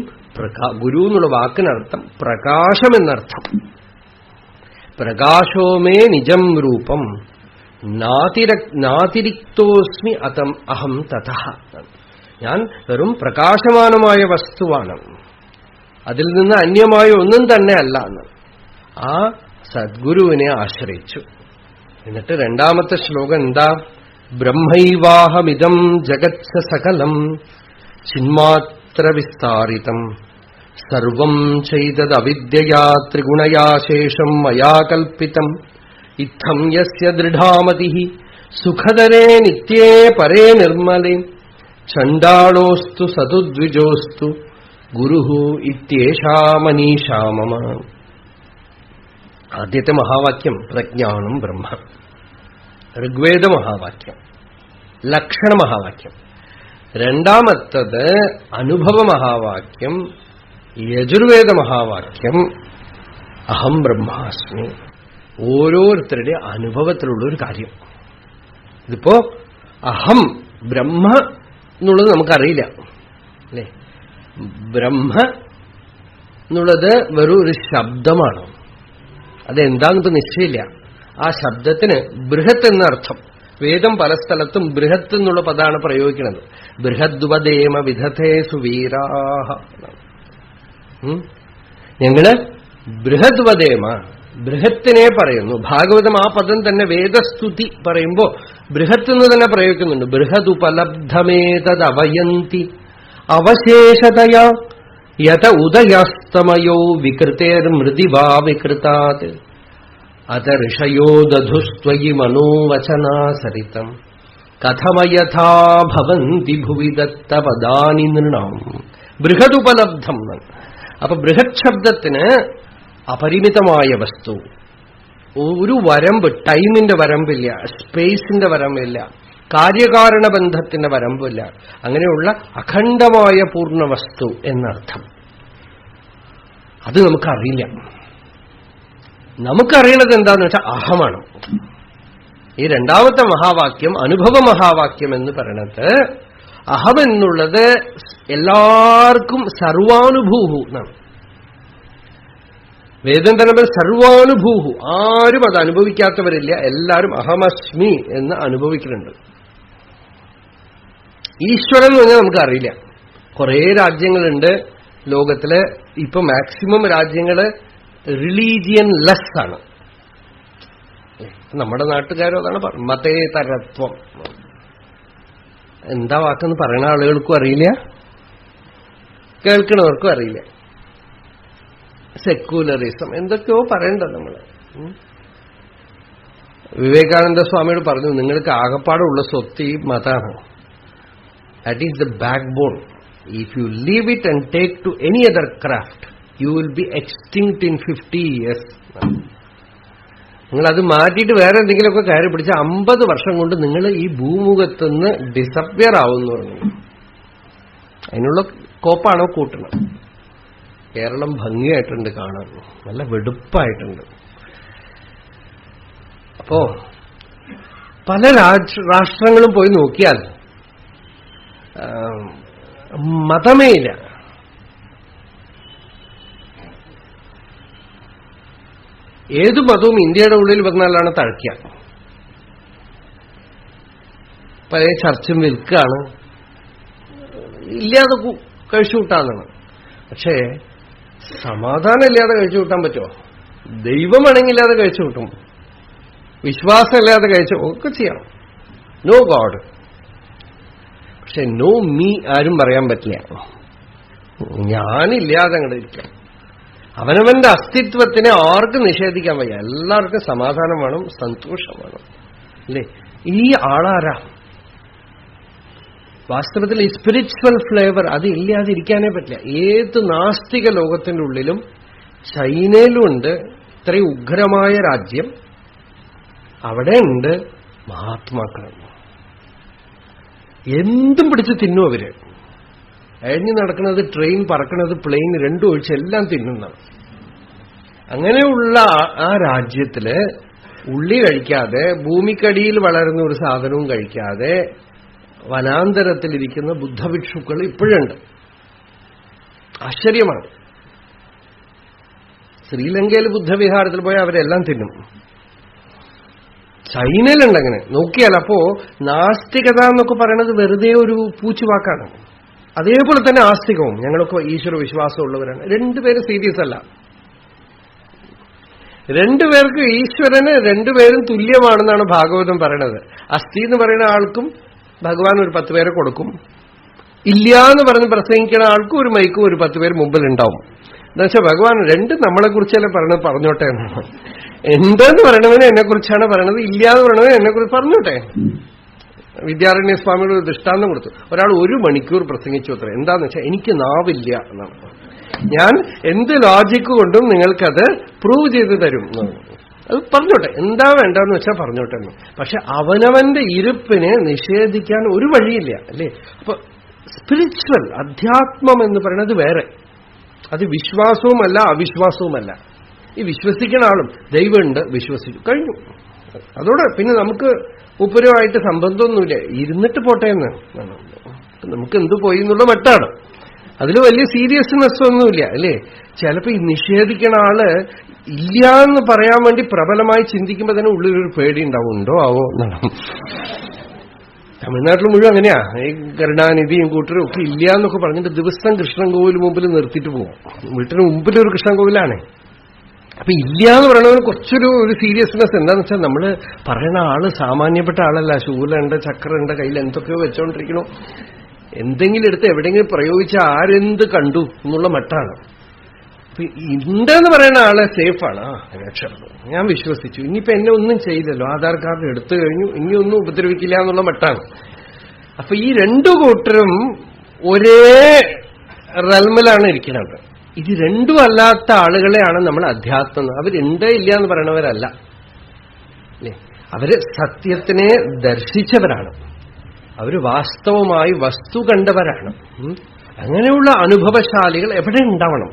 A: ഗുരു എന്നുള്ള വാക്കിനർത്ഥം പ്രകാശം എന്നർത്ഥം. പ്രകാശോമേ നിജം രൂപം നാതിരിക്തോസ്മി അഹം തതഃ, ഞാൻ വെറും പ്രകാശമാനമായ വസ്തുവാണ്, അതിൽ നിന്ന് അന്യമായ ഒന്നും തന്നെ അല്ല എന്ന്. ആ സദ്ഗുരുവിനെ ആശ്രയിച്ചു. എന്നിട്ട് രണ്ടാമത്തെ ശ്ലോകം എന്താ? ബ്രഹ്മൈവാഹമിദം ജഗത്സ സകലം ചിന്മാത്ര വിസ്താരിതം സർവം ചൈതദവിദ്യയാ ത്രിഗുണയാ ശേഷം മയാ കൽപ്പിതം ഇത്തം യസ്യ ദൃഢാമതിഃ സുഖദരേ നിത്യേ പരേ നിർമ്മലേ ചണ്ഡാളോസ്തു സതുദ്വിജോസ്തു ഗുരുഃ ഇത്യേഷാ മനീഷാ മമ. ആദ്യത്തെ മഹാവാക്യം പ്രജ്ഞാനം ബ്രഹ്മ, ഋഗ്വേദ മഹാവാക്യം, ലക്ഷണ മഹാവാക്യം. രണ്ടാമത്തത് അനുഭവ മഹാവാക്യം, യജുർവേദ മഹാവാക്യം, അഹം ബ്രഹ്മാസ്മി. ഓരോരുത്തരുടെ അനുഭവത്തിലുള്ളൊരു കാര്യം. ഇതിപ്പോ അഹം ബ്രഹ്മ എന്നുള്ളത് നമുക്കറിയില്ല അല്ലേ? ബ്രഹ്മ എന്നുള്ളത് വെറും ഒരു ശബ്ദമാണ്. അതെന്താന്നിപ്പോ നിശ്ചയില്ല. ആ ശബ്ദത്തിന് ബൃഹത്ത് എന്നർത്ഥം. വേദം പല സ്ഥലത്തും ബൃഹത്ത് എന്നുള്ള പദമാണ് പ്രയോഗിക്കുന്നത്. ബൃഹദ്വദേമ വിധത്തെ സുവീരാഹ. ഞങ്ങള് ബൃഹദ്വദേമ, ബൃഹത്തിനെ പറയുന്നു. ഭാഗവതം ആ പദം തന്നെ വേദസ്തുതി പറയുമ്പോ ബൃഹത്ത് എന്ന് തന്നെ പ്രയോഗിക്കുന്നുണ്ട്. ബൃഹദുപലബ്ധമേതദവയന്തി അവശേഷതയാ യത ഉദയാസ്തമയോ വികൃതേർമൃദിവാ വികൃതാത് അത ഋഷയോ ദധുസ്ത്വയി മനോവചനാസരിതം കഥമയഥാ ഭവന്തി ഭുവി ദത്തപദാനി നൃണാം. ബൃഹദുപലബ്ധം. അപ്പൊ ബൃഹത് ശബ്ദത്തിന് അപരിമിതമായ വസ്തു, ഒരു വരമ്പ്, ടൈമിന്റെ വരമ്പില്ല, സ്പേസിന്റെ വരമ്പില്ല, കാര്യകാരണ ബന്ധത്തിന്റെ വരമ്പില്ല. അങ്ങനെയുള്ള അഖണ്ഡമായ പൂർണ്ണ വസ്തു എന്നർത്ഥം. അത് നമുക്കറിയില്ല. നമുക്കറിയണത് എന്താന്ന് വെച്ചാൽ അഹമാണ്. ഈ രണ്ടാമത്തെ മഹാവാക്യം അനുഭവ മഹാവാക്യം എന്ന് പറയണത് അഹം എന്നുള്ളത് എല്ലാവർക്കും സർവാനുഭൂഹു എന്നാണ്. വേദം തന്നെ സർവാനുഭൂഹു. ആരും അത് അനുഭവിക്കാത്തവരില്ല. എല്ലാവരും അഹമസ്മി എന്ന് അനുഭവിക്കുന്നുണ്ട്. ഈശ്വരൻ എന്ന് പറഞ്ഞാൽ നമുക്കറിയില്ല. കുറേ രാജ്യങ്ങളുണ്ട് ലോകത്തില്. ഇപ്പൊ മാക്സിമം രാജ്യങ്ങള് റിലീജിയൻ ലെസ് ആണ്. നമ്മുടെ നാട്ടുകാരും അതാണ് പറഞ്ഞത്, മതേതരത്വം. എന്താ വാക്കെന്ന് പറയുന്ന ആളുകൾക്കും അറിയില്ല, കേൾക്കണവർക്കും അറിയില്ല. സെക്യുലറിസം എന്തൊക്കെയോ പറയണ്ട നമ്മള്. വിവേകാനന്ദ സ്വാമിയോട് പറഞ്ഞു, നിങ്ങൾക്ക് ആകപ്പാടുള്ള സ്വത്ത് ഈ മതമാണ്. That is the backbone. If you leave it and take to any other craft you will be extinct in 50 years. നിങ്ങളത് മാറ്റിയിട്ട് വേറെ എന്തെങ്കിലുമൊക്കെ കയറി പിടിച്ച 50 വർഷം കൊണ്ട് നിങ്ങൾ ഈ ഭൂമുഖത്തുനിന്ന് ഡിസപ്പിയർ ആവുമെന്ന് പറഞ്ഞു. അതിനുള്ള കോപ്പാണോ കൂട്ടണം. കേരളം ഭംഗിയായിട്ടുണ്ട് കാണാൻ, നല്ല വെടുപ്പായിട്ടുണ്ട്. അപ്പോ പല രാഷ്ട്രങ്ങളും പോയി നോക്കിയാൽ മതമേ ഇല്ല. ഏതു മതവും ഇന്ത്യയുടെ ഉള്ളിൽ വന്നാലാണ് തഴയ്ക്കുക. പല ചർച്ചും വിൽക്കാണ്, ഇല്ലാതെ കഴിച്ചുകൂട്ടാന്നാണ്. പക്ഷേ സമാധാനം ഇല്ലാതെ കഴിച്ചുകൂട്ടാൻ പറ്റുമോ? ദൈവമാണെങ്കില്ലാതെ കഴിച്ചുകൂട്ടും, വിശ്വാസമില്ലാതെ കഴിച്ചു ഒക്കെ ചെയ്യണം. No God. പക്ഷെ നോ മീ ആരും പറയാൻ പറ്റില്ല. ഞാനില്ലാതെ അങ്ങോട്ട് ഇരിക്കാം. അവനവന്റെ അസ്തിത്വത്തിനെ ആർക്കും നിഷേധിക്കാൻ വയ്യ. എല്ലാവർക്കും സമാധാനം വേണം, സന്തോഷം വേണം അല്ലേ? ഈ ആളാരാ? വാസ്തവത്തിൽ ഈ സ്പിരിച്വൽ ഫ്ലേവർ അത് ഇല്ലാതിരിക്കാനേ പറ്റില്ല. ഏത് നാസ്തിക ലോകത്തിന്റെ ഉള്ളിലും, ചൈനയിലും ഉണ്ട് ഇത്രയും ഉഗ്രമായ രാജ്യം, അവിടെ ഉണ്ട് മഹാത്മാക്കൾ. എന്തും പിടിച്ച് തിന്നും അവര്. അഴിഞ്ഞു നടക്കുന്നത്, ട്രെയിൻ പറക്കുന്നത്, പ്ലെയിൻ രണ്ടും ഒഴിച്ച് എല്ലാം തിന്നുന്നതാണ്. അങ്ങനെയുള്ള ആ രാജ്യത്തില് ഉള്ളി കഴിക്കാതെ, ഭൂമിക്കടിയിൽ വളരുന്ന ഒരു സാധനവും കഴിക്കാതെ വനാന്തരത്തിലിരിക്കുന്ന ബുദ്ധഭിക്ഷുക്കൾ ഇപ്പോഴുണ്ട്. ആശ്ചര്യമാണ്. ശ്രീലങ്കയിൽ ബുദ്ധവിഹാരത്തിൽ പോയാൽ അവരെല്ലാം തിന്നും. ചൈനയിലുണ്ടങ്ങനെ നോക്കിയാൽ. അപ്പോ നാസ്തികത എന്നൊക്കെ പറയുന്നത് വെറുതെ ഒരു പൂച്ചുവാക്കാണ്. അതേപോലെ തന്നെ ആസ്തികവും. ഞങ്ങളൊക്കെ ഈശ്വര വിശ്വാസമുള്ളവരാണ്. രണ്ടുപേരും സീരിയസ് അല്ല. രണ്ടുപേർക്ക് ഈശ്വരന് രണ്ടുപേരും തുല്യമാണെന്നാണ് ഭാഗവതം പറയണത്. അസ്ഥി എന്ന് പറയുന്ന ആൾക്കും ഭഗവാൻ ഒരു 10 പേരെ കൊടുക്കും, ഇല്ല എന്ന് പറഞ്ഞ് പ്രസംഗിക്കുന്ന ആൾക്കും ഒരു മൈക്കും ഒരു 10 പേര് മുമ്പിലുണ്ടാവും. എന്നുവെച്ചാൽ ഭഗവാൻ രണ്ടും നമ്മളെക്കുറിച്ചല്ലേ പറഞ്ഞോട്ടെ എന്നാണ്. എന്തെന്ന് പറയണവന് എന്നെക്കുറിച്ചാണ് പറയണത്, ഇല്ല എന്ന് പറയണവന് എന്നെക്കുറിച്ച് പറഞ്ഞോട്ടെ. വിദ്യാരണ്യ സ്വാമിയുടെ ഒരു ദൃഷ്ടാന്തം കൊടുത്തു. ഒരാൾ 1 മണിക്കൂർ പ്രസംഗിച്ചു അത്ര. എന്താന്ന് വെച്ചാൽ എനിക്ക് നാവില്ല എന്നാണ്. ഞാൻ എന്ത് ലോജിക്ക് കൊണ്ടും നിങ്ങൾക്കത് പ്രൂവ് ചെയ്ത് തരും. അത് പറഞ്ഞോട്ടെ, എന്താ വേണ്ടെന്ന് വെച്ചാൽ പറഞ്ഞോട്ടെ എന്ന്. പക്ഷെ അവനവന്റെ ഇരുപ്പിനെ നിഷേധിക്കാൻ ഒരു വഴിയില്ല അല്ലേ. അപ്പൊ സ്പിരിച്വൽ അധ്യാത്മം എന്ന് പറയുന്നത് വേറെ. അത് വിശ്വാസവുമല്ല അവിശ്വാസവുമല്ല. ഈ വിശ്വസിക്കുന്ന ആളും ദൈവമുണ്ട് വിശ്വസിച്ചു കഴിഞ്ഞു. അതോടെ പിന്നെ നമുക്ക് ഉപരമായിട്ട് സംബന്ധമൊന്നുമില്ല, ഇരുന്നിട്ട് പോട്ടെ എന്ന്. നമുക്ക് എന്തു പോയി എന്നുള്ള മട്ടാണ്. അതിൽ വലിയ സീരിയസ്നെസ് ഒന്നുമില്ല അല്ലേ. ചിലപ്പോ ഈ നിഷേധിക്കണ ആള് ഇല്ല എന്ന് പറയാൻ വേണ്ടി പ്രബലമായി ചിന്തിക്കുമ്പോ തന്നെ ഉള്ളിലൊരു പേടി ഉണ്ടാവും, ഉണ്ടോ ആവോ എന്നാണ്. തമിഴ്നാട്ടിൽ മുഴുവൻ അങ്ങനെയാ. ഈ കരുണാനിധിയും കൂട്ടരും ഒക്കെ ഇല്ല എന്നൊക്കെ പറഞ്ഞിട്ട് ദിവസം കൃഷ്ണൻ കോവിൽ മുമ്പിൽ നിർത്തിയിട്ട് പോകും. വീട്ടിന് മുമ്പിലൊരു കൃഷ്ണൻ കോവിലാണ്. അപ്പൊ ഇല്ല എന്ന് പറയണവന് കുറച്ചൊരു സീരിയസ്നെസ്. എന്താന്ന് വെച്ചാൽ നമ്മള് പറയുന്ന ആള് സാമാന്യപ്പെട്ട ആളല്ല. ശൂലുണ്ട്, ചക്രണ്ട്, കയ്യിൽ എന്തൊക്കെയോ വെച്ചോണ്ടിരിക്കണോ, എന്തെങ്കിലും എടുത്ത് എവിടെയെങ്കിലും പ്രയോഗിച്ച ആരെന്ത് കണ്ടു എന്നുള്ള മട്ടാണ്. ഉണ്ടെന്ന് പറയുന്ന ആളെ സേഫാണ്. രക്ഷപ്പെട്ടു, ഞാൻ വിശ്വസിച്ചു, ഇനിയിപ്പോ എന്നെ ഒന്നും ചെയ്യില്ലല്ലോ, ആധാർ കാർഡ് എടുത്തു കഴിഞ്ഞു, ഇനിയൊന്നും ഉപദ്രവിക്കില്ല എന്നുള്ള മട്ടാണ്. അപ്പൊ ഈ 2 കൂട്ടരും ഒരേ റെൽമിലാണ് ഇരിക്കുന്നത്. ഇത് രണ്ടും അല്ലാത്ത ആളുകളെയാണ് നമ്മൾ അധ്യാത്മം. അവരുണ്ടേ ഇല്ല എന്ന് പറയണവരല്ല അല്ലേ. അവര് സത്യത്തിനെ ദർശിച്ചവരാണ്, അവര് വാസ്തവമായി വസ്തു കണ്ടവരാണ്. അങ്ങനെയുള്ള അനുഭവശാലികൾ എവിടെ ഉണ്ടാവണം.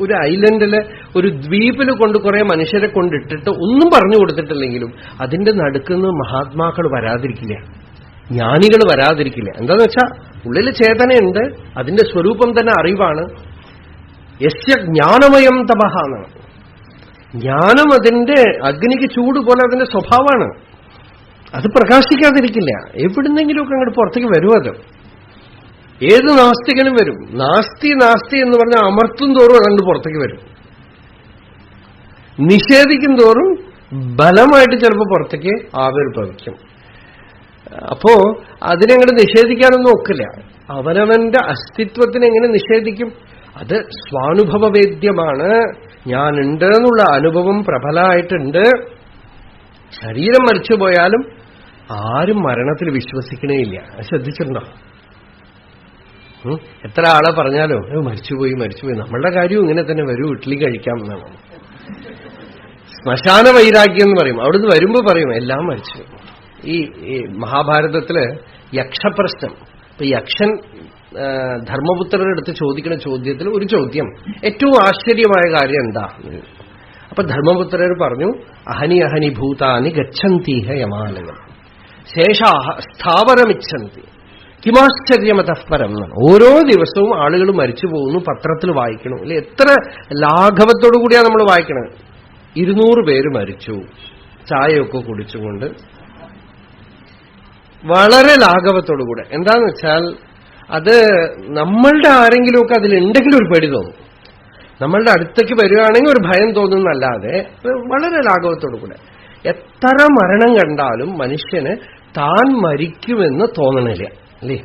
A: ഒരു ഐലൻഡില്, ഒരു ദ്വീപിൽ കൊണ്ട് കുറെ മനുഷ്യരെ കൊണ്ടിട്ടിട്ട് ഒന്നും പറഞ്ഞു കൊടുത്തിട്ടില്ലെങ്കിലും അതിന്റെ നടുക്കുന്ന മഹാത്മാക്കൾ വരാതിരിക്കില്ല, ജ്ഞാനികൾ വരാതിരിക്കില്ല. എന്താന്ന് വെച്ചാൽ ഉള്ളിൽ ചേതനയുണ്ട്, അതിന്റെ സ്വരൂപം തന്നെ അറിവാണ്. യസ്യ ജ്ഞാനമയം തപഹ എന്നാണ്. ജ്ഞാനം അതിന്റെ അഗ്നിക്ക് ചൂട് പോലെ അതിന്റെ സ്വഭാവമാണ്. അത് പ്രകാശിക്കാതിരിക്കില്ല, എവിടുന്നെങ്കിലുമൊക്കെ അങ്ങോട്ട് പുറത്തേക്ക് വരും. അത് ഏത് നാസ്തികനും വരും. നാസ്തി നാസ്തി എന്ന് പറഞ്ഞാൽ അമർത്തും തോറും അതങ്ങോട്ട് പുറത്തേക്ക് വരും. നിഷേധിക്കും തോറും ബലമായിട്ട് ചിലപ്പോൾ പുറത്തേക്ക് ആവിർഭവിക്കും. അപ്പോ അതിനെങ്ങനെ നിഷേധിക്കാനൊന്നും ഒക്കില്ല. അവനവന്റെ അസ്തിത്വത്തിനെ എങ്ങനെ നിഷേധിക്കും? അത് സ്വാനുഭവവേദ്യമാണ്. ഞാനുണ്ട് എന്നുള്ള അനുഭവം പ്രബലമായിട്ടുണ്ട്. ശരീരം മരിച്ചുപോയാലും ആരും മരണത്തിൽ വിശ്വസിക്കണേ ഇല്ല. ശ്രദ്ധിച്ചിട്ടുണ്ടോ? എത്ര ആളെ പറഞ്ഞാലോ മരിച്ചുപോയി മരിച്ചുപോയി, നമ്മളുടെ കാര്യവും ഇങ്ങനെ തന്നെ വരൂ, ഇഡ്ഡലി കഴിക്കാം എന്നാണ്. ശ്മശാന വൈരാഗ്യം എന്ന് പറയും. അവിടുന്ന് വരുമ്പോ പറയും എല്ലാം മരിച്ചു. ഈ മഹാഭാരതത്തില് യക്ഷപ്രശ്നം. ഇപ്പൊ യക്ഷൻ ധർമ്മപുത്രരുടെ അടുത്ത് ചോദിക്കുന്ന ചോദ്യത്തിൽ ഒരു ചോദ്യം, ഏറ്റവും ആശ്ചര്യമായ കാര്യം എന്താ? അപ്പൊ ധർമ്മപുത്രർ പറഞ്ഞു, അഹനി അഹനി ഭൂതാനി ഗച്ഛന്തീഹ യമാലയം ശേഷാഹ സ്ഥാവരമിച്ഛന്തി കിമാശ്ചര്യമതഃപരം എന്നാണ്. ഓരോ ദിവസവും ആളുകൾ മരിച്ചു പോകുന്നു, പത്രത്തിൽ വായിക്കണം അല്ലെ. എത്ര ലാഘവത്തോടു കൂടിയാണ് നമ്മൾ വായിക്കണത്. 200 പേര് മരിച്ചു ചായയൊക്കെ കുടിച്ചുകൊണ്ട്, വളരെ ലാഘവത്തോടുകൂടെ. എന്താന്ന് വെച്ചാൽ അത് നമ്മളുടെ ആരെങ്കിലുമൊക്കെ അതിലുണ്ടെങ്കിലും ഒരു പേടി തോന്നും. നമ്മളുടെ അടുത്തേക്ക് വരികയാണെങ്കിൽ ഒരു ഭയം തോന്നുന്നല്ലാതെ വളരെ ലാഘവത്തോടുകൂടെ. എത്ര മരണം കണ്ടാലും മനുഷ്യന് താൻ മരിക്കുമെന്ന് തോന്നണില്ല അല്ലേ.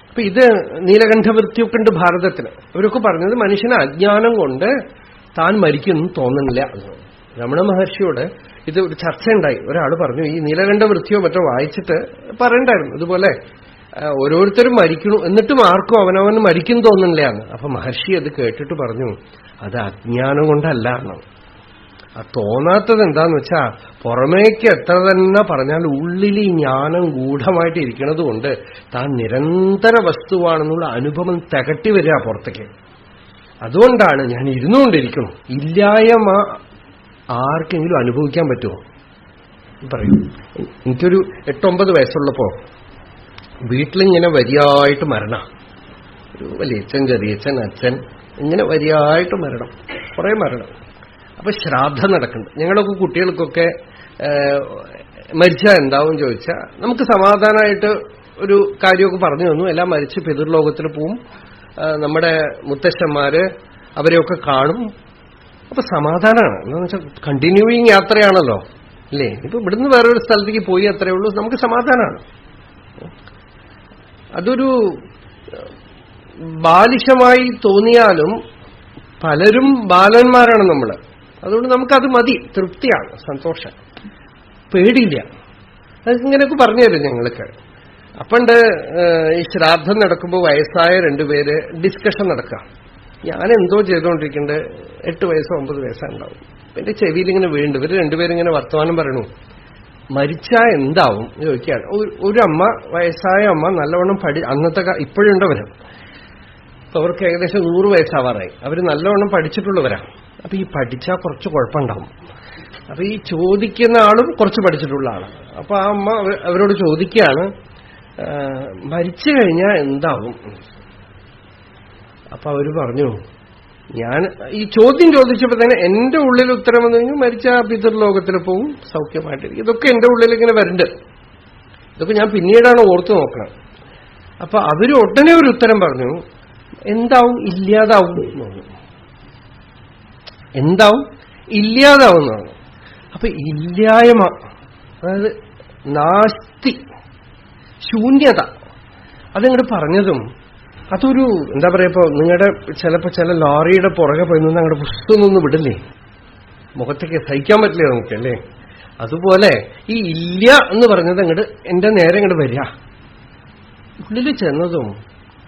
A: അപ്പൊ ഇത് നീലകണ്ഠവൃത്തിയൊക്കെ ഉണ്ട് ഭാരതത്തിന്. അവരൊക്കെ പറഞ്ഞത് മനുഷ്യന് അജ്ഞാനം കൊണ്ട് താൻ മരിക്കുമെന്ന് തോന്നണില്ല. രമണ മഹർഷിയോട് ഇത് ഒരു ചർച്ചയുണ്ടായി. ഒരാൾ പറഞ്ഞു, ഈ നീലകണ്ഠവൃത്തിയോ മറ്റോ വായിച്ചിട്ട് പറയണ്ടായിരുന്നു ഇതുപോലെ ഓരോരുത്തരും മരിക്കണു, എന്നിട്ടും ആർക്കും അവനവന് മരിക്കും തോന്നുന്നില്ല എന്ന്. അപ്പൊ മഹർഷി അത് കേട്ടിട്ട് പറഞ്ഞു, അത് അജ്ഞാനം കൊണ്ടല്ല എന്നാണ്. ആ തോന്നാത്തത് എന്താന്ന് വെച്ചാ പുറമേക്ക് എത്ര തന്നെ പറഞ്ഞാൽ ഉള്ളിൽ ഈ ജ്ഞാനം ഗൂഢമായിട്ട് ഇരിക്കുന്നത് കൊണ്ട് താൻ നിരന്തര വസ്തുവാണെന്നുള്ള അനുഭവം തികട്ടി വരിക പുറത്തേക്ക്. അതുകൊണ്ടാണ് ഞാൻ ഇരുന്നുകൊണ്ടിരിക്കണം. ഇല്ലായ്മ ആർക്കെങ്കിലും അനുഭവിക്കാൻ പറ്റുമോ പറയും. എനിക്കൊരു 8-9 വയസ്സുള്ളപ്പോ വീട്ടിലിങ്ങനെ വരിയായിട്ട് മരണം. ഒരു വലിയച്ഛൻ, ചെറിയച്ഛൻ, അച്ഛൻ, ഇങ്ങനെ വരിയായിട്ട് മരണം, കുറെ മരണം. അപ്പൊ ശ്രാദ്ധം നടക്കുന്നുണ്ട്. ഞങ്ങളൊക്കെ കുട്ടികൾക്കൊക്കെ മരിച്ചാൽ എന്താവും ചോദിച്ചാൽ നമുക്ക് സമാധാനമായിട്ട് ഒരു കാര്യമൊക്കെ പറഞ്ഞു തന്നു. എല്ലാം മരിച്ച് പിതൃലോകത്തിൽ പോവും. നമ്മുടെ മുത്തശ്ശന്മാര് അവരെയൊക്കെ കാണും. അപ്പൊ സമാധാനമാണ്. എന്താണെന്ന് വെച്ചാൽ കണ്ടിന്യൂയിങ് യാത്രയാണല്ലോ അല്ലേ. ഇപ്പൊ ഇവിടുന്ന് വേറൊരു സ്ഥലത്തേക്ക് പോയി അത്രയേ ഉള്ളൂ, നമുക്ക് സമാധാനമാണ്. അതൊരു ബാലിശമായി തോന്നിയാലും പലരും ബാലന്മാരാണ് നമ്മൾ. അതുകൊണ്ട് നമുക്കത് മതി, തൃപ്തിയാണ്, സന്തോഷം, പേടിയില്ല. അതിങ്ങനെയൊക്കെ പറഞ്ഞു തരും ഞങ്ങൾക്ക്. അപ്പണ്ട് ഈ ശ്രാദ്ധം നടക്കുമ്പോൾ വയസ്സായ രണ്ടുപേര് ഡിസ്കഷൻ നടക്കാം. ഞാൻ എന്തോ ചെയ്തുകൊണ്ടിരിക്കുന്നുണ്ട്, 8 വയസ്സോ 9 വയസ്സോ ഉണ്ടാവും. എന്റെ ചെവിയിലിങ്ങനെ വീണ്ടും ഇവർ രണ്ടുപേരിങ്ങനെ വർത്തമാനം പറയണു. മരിച്ചാൽ എന്താവും ചോദിക്കുകയാണ്. ഒരു അമ്മ, വയസ്സായ അമ്മ, നല്ലവണ്ണം അന്നത്തെ ഇപ്പോഴുണ്ടവര്, അവർക്ക് ഏകദേശം 100 വയസ്സാവാറായി. അവര് നല്ലവണ്ണം പഠിച്ചിട്ടുള്ളവരാണ്. അപ്പൊ ഈ പഠിച്ചാൽ കുറച്ച് കുഴപ്പമുണ്ടാവും. അപ്പൊ ഈ ചോദിക്കുന്ന ആളും കുറച്ച് പഠിച്ചിട്ടുള്ള ആളാണ്. അപ്പൊ ആ അമ്മ അവരോട് ചോദിക്കുകയാണ്, മരിച്ചു കഴിഞ്ഞാൽ എന്താവും? അപ്പൊ അവര് പറഞ്ഞു, ഞാൻ ഈ ചോദ്യം ചോദിച്ചപ്പോ തന്നെ എന്റെ ഉള്ളിൽ ഉത്തരം വന്നു കഴിഞ്ഞു, മരിച്ച പിതൃലോകത്തിൽ പോവും, സൗഖ്യമായിട്ടിരിക്കും. ഇതൊക്കെ എന്റെ ഉള്ളിൽ ഇങ്ങനെ വരുന്നുണ്ട്. ഇതൊക്കെ ഞാൻ പിന്നീടാണ് ഓർത്തു നോക്കണം. അപ്പൊ അവര് ഒട്ടനെ ഒരു ഉത്തരം പറഞ്ഞു, എന്താവും? ഇല്ലാതാവും. എന്താവും? ഇല്ലാതാവും എന്നാണ്. അപ്പൊ ഇല്ലായ്മ, അതായത് നാസ്തി, ശൂന്യത, അതങ്ങോട്ട് പറഞ്ഞതും അതൊരു എന്താ പറയാ, ഇപ്പൊ നിങ്ങളുടെ ചിലപ്പോ ചില ലോറിയുടെ പുറകെ പോയി നിന്ന് അങ്ങോട്ട് പുസ്തകമൊന്നും വിടില്ലേ, മുഖത്തേക്ക് സഹിക്കാൻ പറ്റില്ല നമുക്ക് അല്ലേ. അതുപോലെ ഈ ഇല്ല എന്ന് പറഞ്ഞത് അങ്ങോട്ട് എന്റെ നേരെ അങ്ങോട്ട് വരിക. ഉള്ളിൽ ചെന്നതും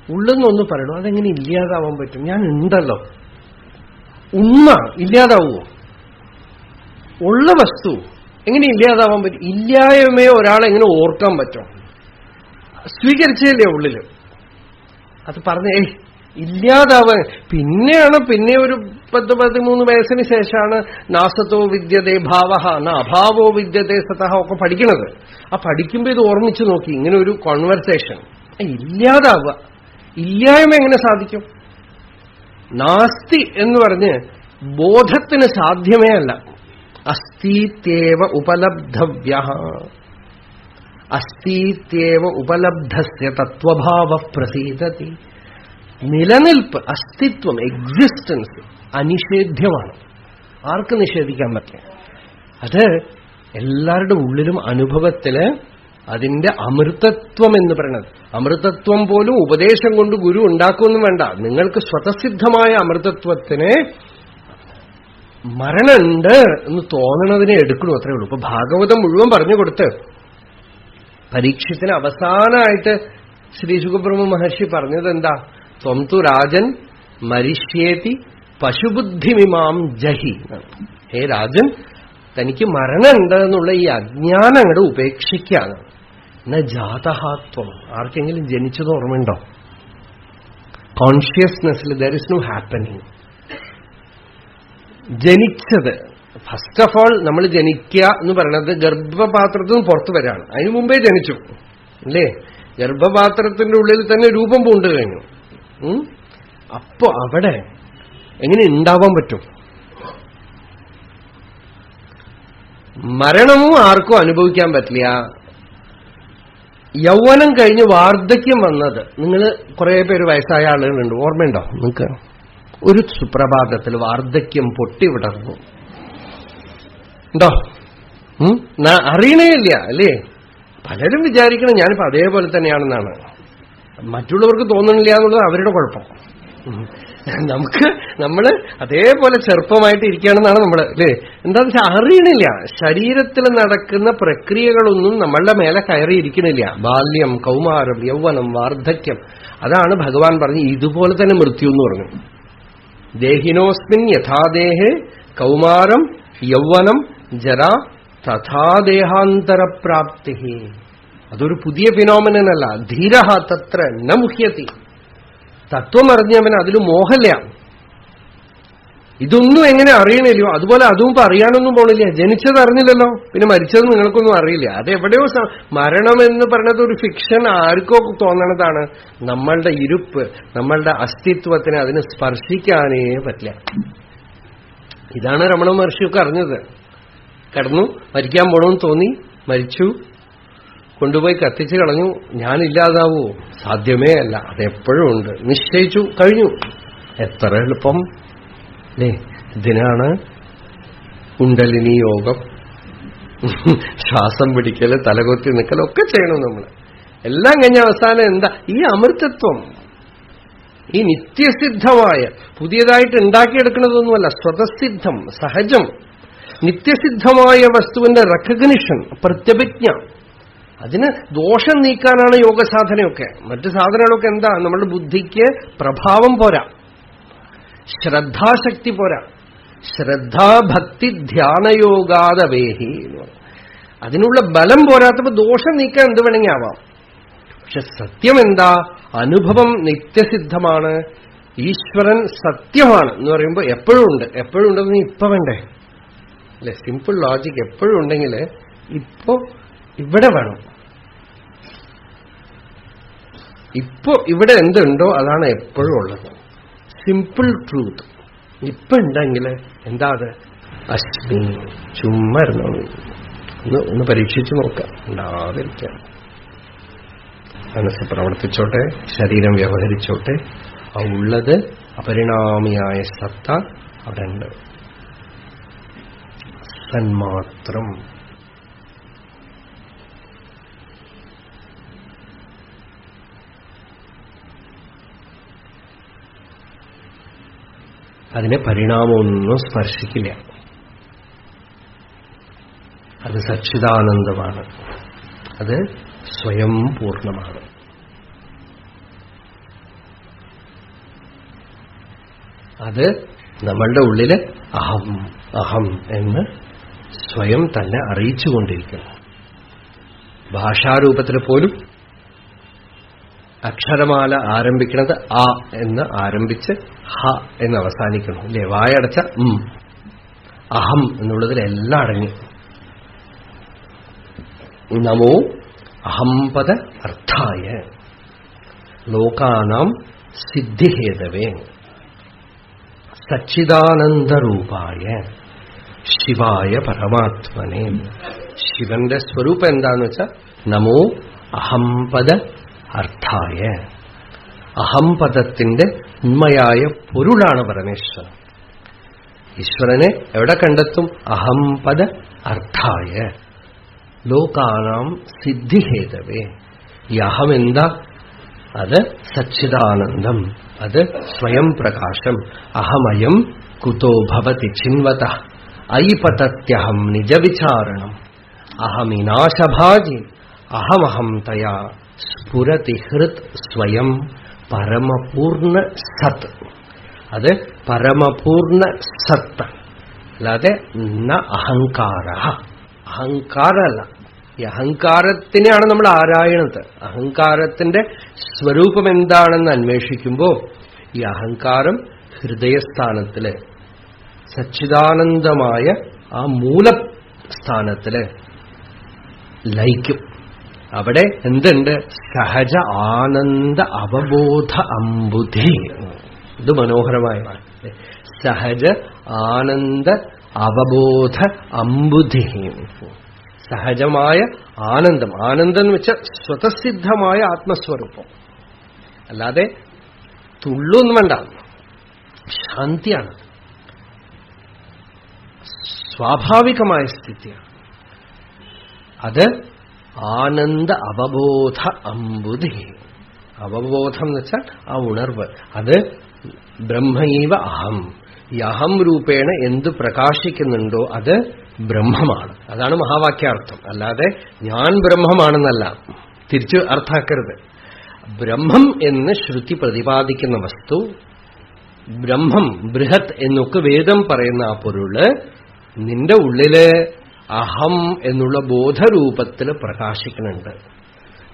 A: ഉള്ളെന്നൊന്ന് പറയണു, അതെങ്ങനെ ഇല്ലാതാവാൻ പറ്റും? ഞാൻ ഉണ്ടല്ലോ. ഉണ്മ ഇല്ലാതാവുമോ? ഉള്ള വസ്തു എങ്ങനെ ഇല്ലാതാവാൻ പറ്റും? ഇല്ലായ്മയോ ഒരാളെങ്ങനെ ഓർക്കാൻ പറ്റും? സ്വീകരിച്ചല്ലേ ഉള്ളില്. അത് പറഞ്ഞേ ഇല്ലാതാവാൻ. പിന്നെ ഒരു 10-13 വയസ്സിന് ശേഷമാണ് നാസത്തോ വിദ്യതേ ഭാവഹ ന അഭാവോ വിദ്യതേ സതഹ ഒക്കെ പഠിക്കണത്. ആ പഠിക്കുമ്പോ ഇത് ഓർമ്മിച്ചു നോക്കി, ഇങ്ങനെ ഒരു കോൺവെർസേഷൻ. ഇല്ലാതാവുക, ഇല്ലായ്മ എങ്ങനെ സാധിക്കും? നാസ്തി എന്ന് പറഞ്ഞ് ബോധത്തിന് സാധ്യമേ അല്ല. അസ്തീത്യേവ ഉപലബ്ധവ്യ, അസ്തീത്യേവ ഉപലബ്ധസ്യ തത്വഭാവ പ്രസീദതി. നിലനിൽപ്പ്, അസ്തിത്വം, എക്സിസ്റ്റൻസ് അനിഷേധ്യമാണ്. ആർക്ക് നിഷേധിക്കാൻ പറ്റില്ല? അത് എല്ലാവരുടെ ഉള്ളിലും അനുഭവത്തില് അതിന്റെ അമൃതത്വം എന്ന് പറയുന്നത്. അമൃതത്വം പോലും ഉപദേശം കൊണ്ട് ഗുരു ഉണ്ടാക്കുമെന്നും വേണ്ട. നിങ്ങൾക്ക് സ്വതസിദ്ധമായ അമൃതത്വത്തിനെ മരണമുണ്ട് എന്ന് തോന്നണതിനെ എടുക്കണു, അത്രേ ഉള്ളൂ. ഇപ്പൊ ഭാഗവതം മുഴുവൻ പറഞ്ഞു കൊടുത്ത് പരീക്ഷത്തിന് അവസാനമായിട്ട് ശ്രീ ശുകബ്രഹ്മ മഹർഷി പറഞ്ഞത് എന്താ? ത്വം തു രാജൻ മരിഷ്യേതി പശുബുദ്ധിമിമാം ജഹി. ഹേ രാജൻ, തനിക്ക് മരണമുണ്ട് എന്നുള്ള ഈ അജ്ഞാനം അങ്ങോട്ട് ഉപേക്ഷിക്കാണ്. ന ജാതഹാത്വം. ആർക്കെങ്കിലും ജനിച്ചത് ഓർമ്മയുണ്ടോ? കോൺഷ്യസ്നെസ്സിൽ ദർ ഇസ് നോ ഹാപ്പനിങ്. ജനിച്ചത് ഫസ്റ്റ് ഓഫ് ഓൾ, നമ്മൾ ജനിക്കുക എന്ന് പറയുന്നത് ഗർഭപാത്രത്തിൽ നിന്ന് പുറത്തു വരാണ്. അതിനു മുമ്പേ ജനിച്ചു അല്ലേ? ഗർഭപാത്രത്തിന്റെ ഉള്ളിൽ തന്നെ രൂപം പൂണ്ടു കഴിഞ്ഞു. അപ്പോ അവിടെ എങ്ങനെ ഉണ്ടാവാൻ പറ്റും? മരണവും ആർക്കും അനുഭവിക്കാൻ പറ്റില്ല. യൗവനം കഴിഞ്ഞ് വാർദ്ധക്യം വന്നത്, നിങ്ങൾ കുറെ പേര് വയസ്സായ ആളുകളുണ്ട്, ഓർമ്മയുണ്ടോ നിങ്ങൾക്ക്? ഒരു സുപ്രഭാതത്തിൽ വാർദ്ധക്യം പൊട്ടിവിടർന്നു ഉണ്ടോ? അറിയണേ ഇല്ല അല്ലേ? പലരും വിചാരിക്കണം ഞാനിപ്പോ അതേപോലെ തന്നെയാണെന്നാണ്. മറ്റുള്ളവർക്ക് തോന്നണില്ല എന്നുള്ളത് അവരുടെ കുഴപ്പം. നമ്മള് അതേപോലെ ചെറുപ്പമായിട്ട് ഇരിക്കുകയാണെന്നാണ് നമ്മള് അല്ലേ? എന്താന്ന് വെച്ചാൽ അറിയണില്ല. ശരീരത്തിൽ നടക്കുന്ന പ്രക്രിയകളൊന്നും നമ്മളുടെ മേലെ കയറിയിരിക്കണില്ല. ബാല്യം, കൗമാരം, യൗവനം, വാർദ്ധക്യം. അതാണ് ഭഗവാൻ പറഞ്ഞു ഇതുപോലെ തന്നെ മൃത്യു എന്ന് പറഞ്ഞു. ദേഹിനോസ്മിൻ യഥാദേഹേ കൗമാരം യൗവനം ജര തഥാദേഹാന്തരപ്രാപ്തി. അതൊരു പുതിയ ഫിനോമിനല്ല. ധീരഹ തത്ര ന മുഹ്യതി. തത്വം അറിഞ്ഞവന് അതിൽ മോഹമില്ല. ഇതൊന്നും എങ്ങനെ അറിയണില്ലയോ അതുപോലെ അതും ഇപ്പൊ അറിയാനൊന്നും പോണില്ല. ജനിച്ചത് അറിഞ്ഞില്ലല്ലോ, പിന്നെ മരിച്ചത് നിങ്ങൾക്കൊന്നും അറിയില്ല. അതെവിടെയോ മരണം എന്ന് പറയുന്നത് ഒരു ഫിക്ഷൻ ആർക്കോ തോന്നണതാണ്. നമ്മളുടെ ഇരുപ്പ്, നമ്മളുടെ അസ്തിത്വത്തിന് അതിന് സ്പർശിക്കാനേ പറ്റില്ല. ഇതാണ് രമണ മഹർഷിയൊക്കെ അറിഞ്ഞത്. കിടന്നു, മരിക്കാൻ പോണമെന്ന് തോന്നി, മരിച്ചു, കൊണ്ടുപോയി കത്തിച്ചു കളഞ്ഞു. ഞാനില്ലാതാവൂ? സാധ്യമേ അല്ല. അതെപ്പോഴും ഉണ്ട്. നിശ്ചയിച്ചു കഴിഞ്ഞു. എത്ര എളുപ്പം അല്ലേ? ഇതിനാണ് കുണ്ടലിനി യോഗം, ശ്വാസം പിടിക്കല്, തലകൊത്തി നിൽക്കലൊക്കെ ചെയ്യണം നമ്മൾ. എല്ലാം കഴിഞ്ഞ അവസാനം എന്താ? ഈ അമൃതത്വം, ഈ നിത്യസിദ്ധമായ, പുതിയതായിട്ട് ഉണ്ടാക്കിയെടുക്കുന്നതൊന്നുമല്ല, സ്വതസിദ്ധം, സഹജം, നിത്യസിദ്ധമായ വസ്തുവിന്റെ റെക്കഗ്നിഷൻ, പ്രത്യഭിജ്ഞ. അതിന് ദോഷം നീക്കാനാണ് യോഗസാധനയൊക്കെ. മറ്റു സാധനങ്ങളൊക്കെ എന്താ? നമ്മുടെ ബുദ്ധിക്ക് പ്രഭാവം പോരാ, ശ്രദ്ധാശക്തി പോരാ. ശ്രദ്ധാഭക്തി ധ്യാനയോഗാദവേഹി എന്ന് പറയും. അതിനുള്ള ബലം പോരാത്തപ്പോ ദോഷം നീക്കാൻ എന്ത് വേണമെങ്കിൽ ആവാം. പക്ഷെ സത്യം എന്താ? അനുഭവം നിത്യസിദ്ധമാണ്, ഈശ്വരൻ സത്യമാണ് എന്ന് പറയുമ്പോൾ എപ്പോഴും ഉണ്ട്. എപ്പോഴും ഉണ്ടെന്ന് ഇപ്പൊ വേണ്ടേ അല്ലെ? സിമ്പിൾ ലോജിക് എപ്പോഴും ഉണ്ടെങ്കിൽ ഇപ്പോ ഇവിടെ വേണം. ഇപ്പോ ഇവിടെ എന്തുണ്ടോ അതാണ് എപ്പോഴും ഉള്ളത്. Simple truth. ഇപ്പൊ ഉണ്ടെങ്കിൽ എന്താ അത്? അസ്മി. ചുമ്മാ ഒന്ന് പരീക്ഷിച്ചു നോക്കാം, ഉണ്ടാതിരിക്കാം. മനസ്സ് പ്രവർത്തിച്ചോട്ടെ, ശരീരം വ്യവഹരിച്ചോട്ടെ, ആ ഉള്ളത് അപരിണാമിയായ സത്ത അവിടെ ഉണ്ട്. സന്മാത്രം. അതിനെ പരിണാമമൊന്നും സ്പർശിക്കില്ല. അത് സച്ചിദാനന്ദമാണ്, അത് സ്വയം പൂർണ്ണമാണ്. അത് നമ്മളുടെ ഉള്ളില് അഹം അഹം എന്ന് സ്വയം തന്നെ അറിയിച്ചുകൊണ്ടിരിക്കുന്നു. ഭാഷാരൂപത്തിൽ പോലും അക്ഷരമാല ആരംഭിക്കുന്നത് ആ എന്ന് ആരംഭിച്ച് ഹ എന്ന് അവസാനിക്കണം അല്ലേ? വായടച്ച അഹം എന്നുള്ളതിലെല്ലാം അടങ്ങി. നമോ അഹംപദ അർത്ഥായ ലോകാനാം സിദ്ധിഹേതവേ സച്ചിദാനന്ദരൂപായ ശിവായ പരമാത്മനെ. ശിവന്റെ സ്വരൂപം എന്താന്ന് വെച്ചാൽ നമോ അഹംപദ അർത്ഥായ. അഹംപദത്തിന്റെ ഉണ്മയായ പൊരുളാണ് പരമേശ്വരൻ. ഈശ്വരനെ എവിടെ കണ്ടെത്തും? അഹംപദ അർത്ഥായ ലോകാനാം സിദ്ധിഹേതവേ. ഈ അഹം എന്താ? അത് സച്ചിദാനന്ദം, അത് സ്വയം പ്രകാശം. അഹമയം കുതോ ഭവതി ചിന്വത ഐപതത്യഹം നിജവിചാരണം അഹമിനാശഭാജി അഹമഹം തയാ സ്ഫുരതി ഹൃത് സ്വയം പരമപൂർണ്ണ സത്. അത് പരമപൂർണ്ണ സത്ത്, അല്ലാതെ ന അഹങ്കാര. അഹങ്കാരമല്ല. ഈ അഹങ്കാരത്തിനെയാണ് നമ്മൾ ആരായണത്. അഹങ്കാരത്തിന്റെ സ്വരൂപം എന്താണെന്ന് അന്വേഷിക്കുമ്പോൾ ഈ അഹങ്കാരം ഹൃദയസ്ഥാനത്തില് സച്ചിദാനന്ദമായ ആ മൂലസ്ഥാനത്തില് ലയിക്കും. അവിടെ എന്തുണ്ട്? സഹജ ആനന്ദ അവബോധ അംബുധി. ഇത് മനോഹരമായതാണ്. സഹജ ആനന്ദ അവബോധ അംബുധി. സഹജമായ ആനന്ദം. ആനന്ദം എന്ന് വെച്ചാൽ സ്വതസിദ്ധമായ ആത്മസ്വരൂപം, അല്ലാതെ തുള്ളൊന്നും വേണ്ട. ശാന്തിയാണ്, സ്വാഭാവികമായ സ്ഥിതിയാണ്. അത് ആനന്ദ അവബോധ അംബുധി. അവബോധം എന്ന് വെച്ചാൽ ആ ഉണർവ്. അത് ബ്രഹ്മൈവ അഹം. ഈ അഹം രൂപേണ എന്ത് പ്രകാശിക്കുന്നുണ്ടോ അത് ബ്രഹ്മമാണ്. അതാണ് മഹാവാക്യാർത്ഥം. അല്ലാതെ ഞാൻ ബ്രഹ്മമാണെന്നല്ല, തിരിച്ചു അർത്ഥാക്കരുത്. ബ്രഹ്മം എന്ന് ശ്രുതി പ്രതിപാദിക്കുന്ന വസ്തു, ബ്രഹ്മം ബൃഹത് എന്നൊക്കെ വേദം പറയുന്ന ആ പൊരുള് നിന്റെ ഉള്ളില് അഹം എന്നുള്ള ബോധരൂപത്തിൽ പ്രകാശിക്കുന്നുണ്ട്.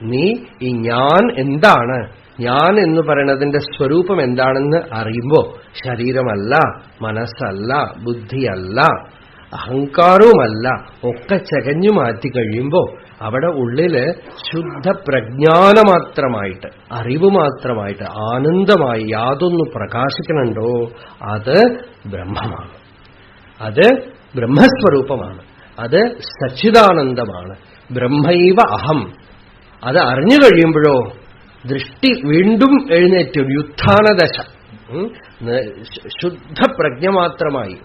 A: നീ ഈ ഞാൻ എന്താണ്, ഞാൻ എന്ന് പറയുന്നതിന്റെ സ്വരൂപം എന്താണെന്ന് അറിയുമ്പോ ശരീരമല്ല, മനസ്സല്ല, ബുദ്ധിയല്ല, അഹങ്കാരവുമല്ല, ഒക്കെ ചകഞ്ഞു മാറ്റി കഴിയുമ്പോ അവിടെ ഉള്ളില് ശുദ്ധ പ്രജ്ഞാനമാത്രമായിട്ട്, അറിവ് മാത്രമായിട്ട്, ആനന്ദമായി യാതൊന്നു പ്രകാശിക്കണുണ്ടോ അത് ബ്രഹ്മമാണ്. അത് ബ്രഹ്മസ്വരൂപമാണ്. അത് സച്ചിദാനന്ദമാണ്. ബ്രഹ്മൈവ അഹം. അത് അറിഞ്ഞു കഴിയുമ്പോഴോ ദൃഷ്ടി വീണ്ടും എഴുന്നേറ്റ് യുത്ഥാനദശ. ശുദ്ധപ്രജ്ഞ മാത്രമായി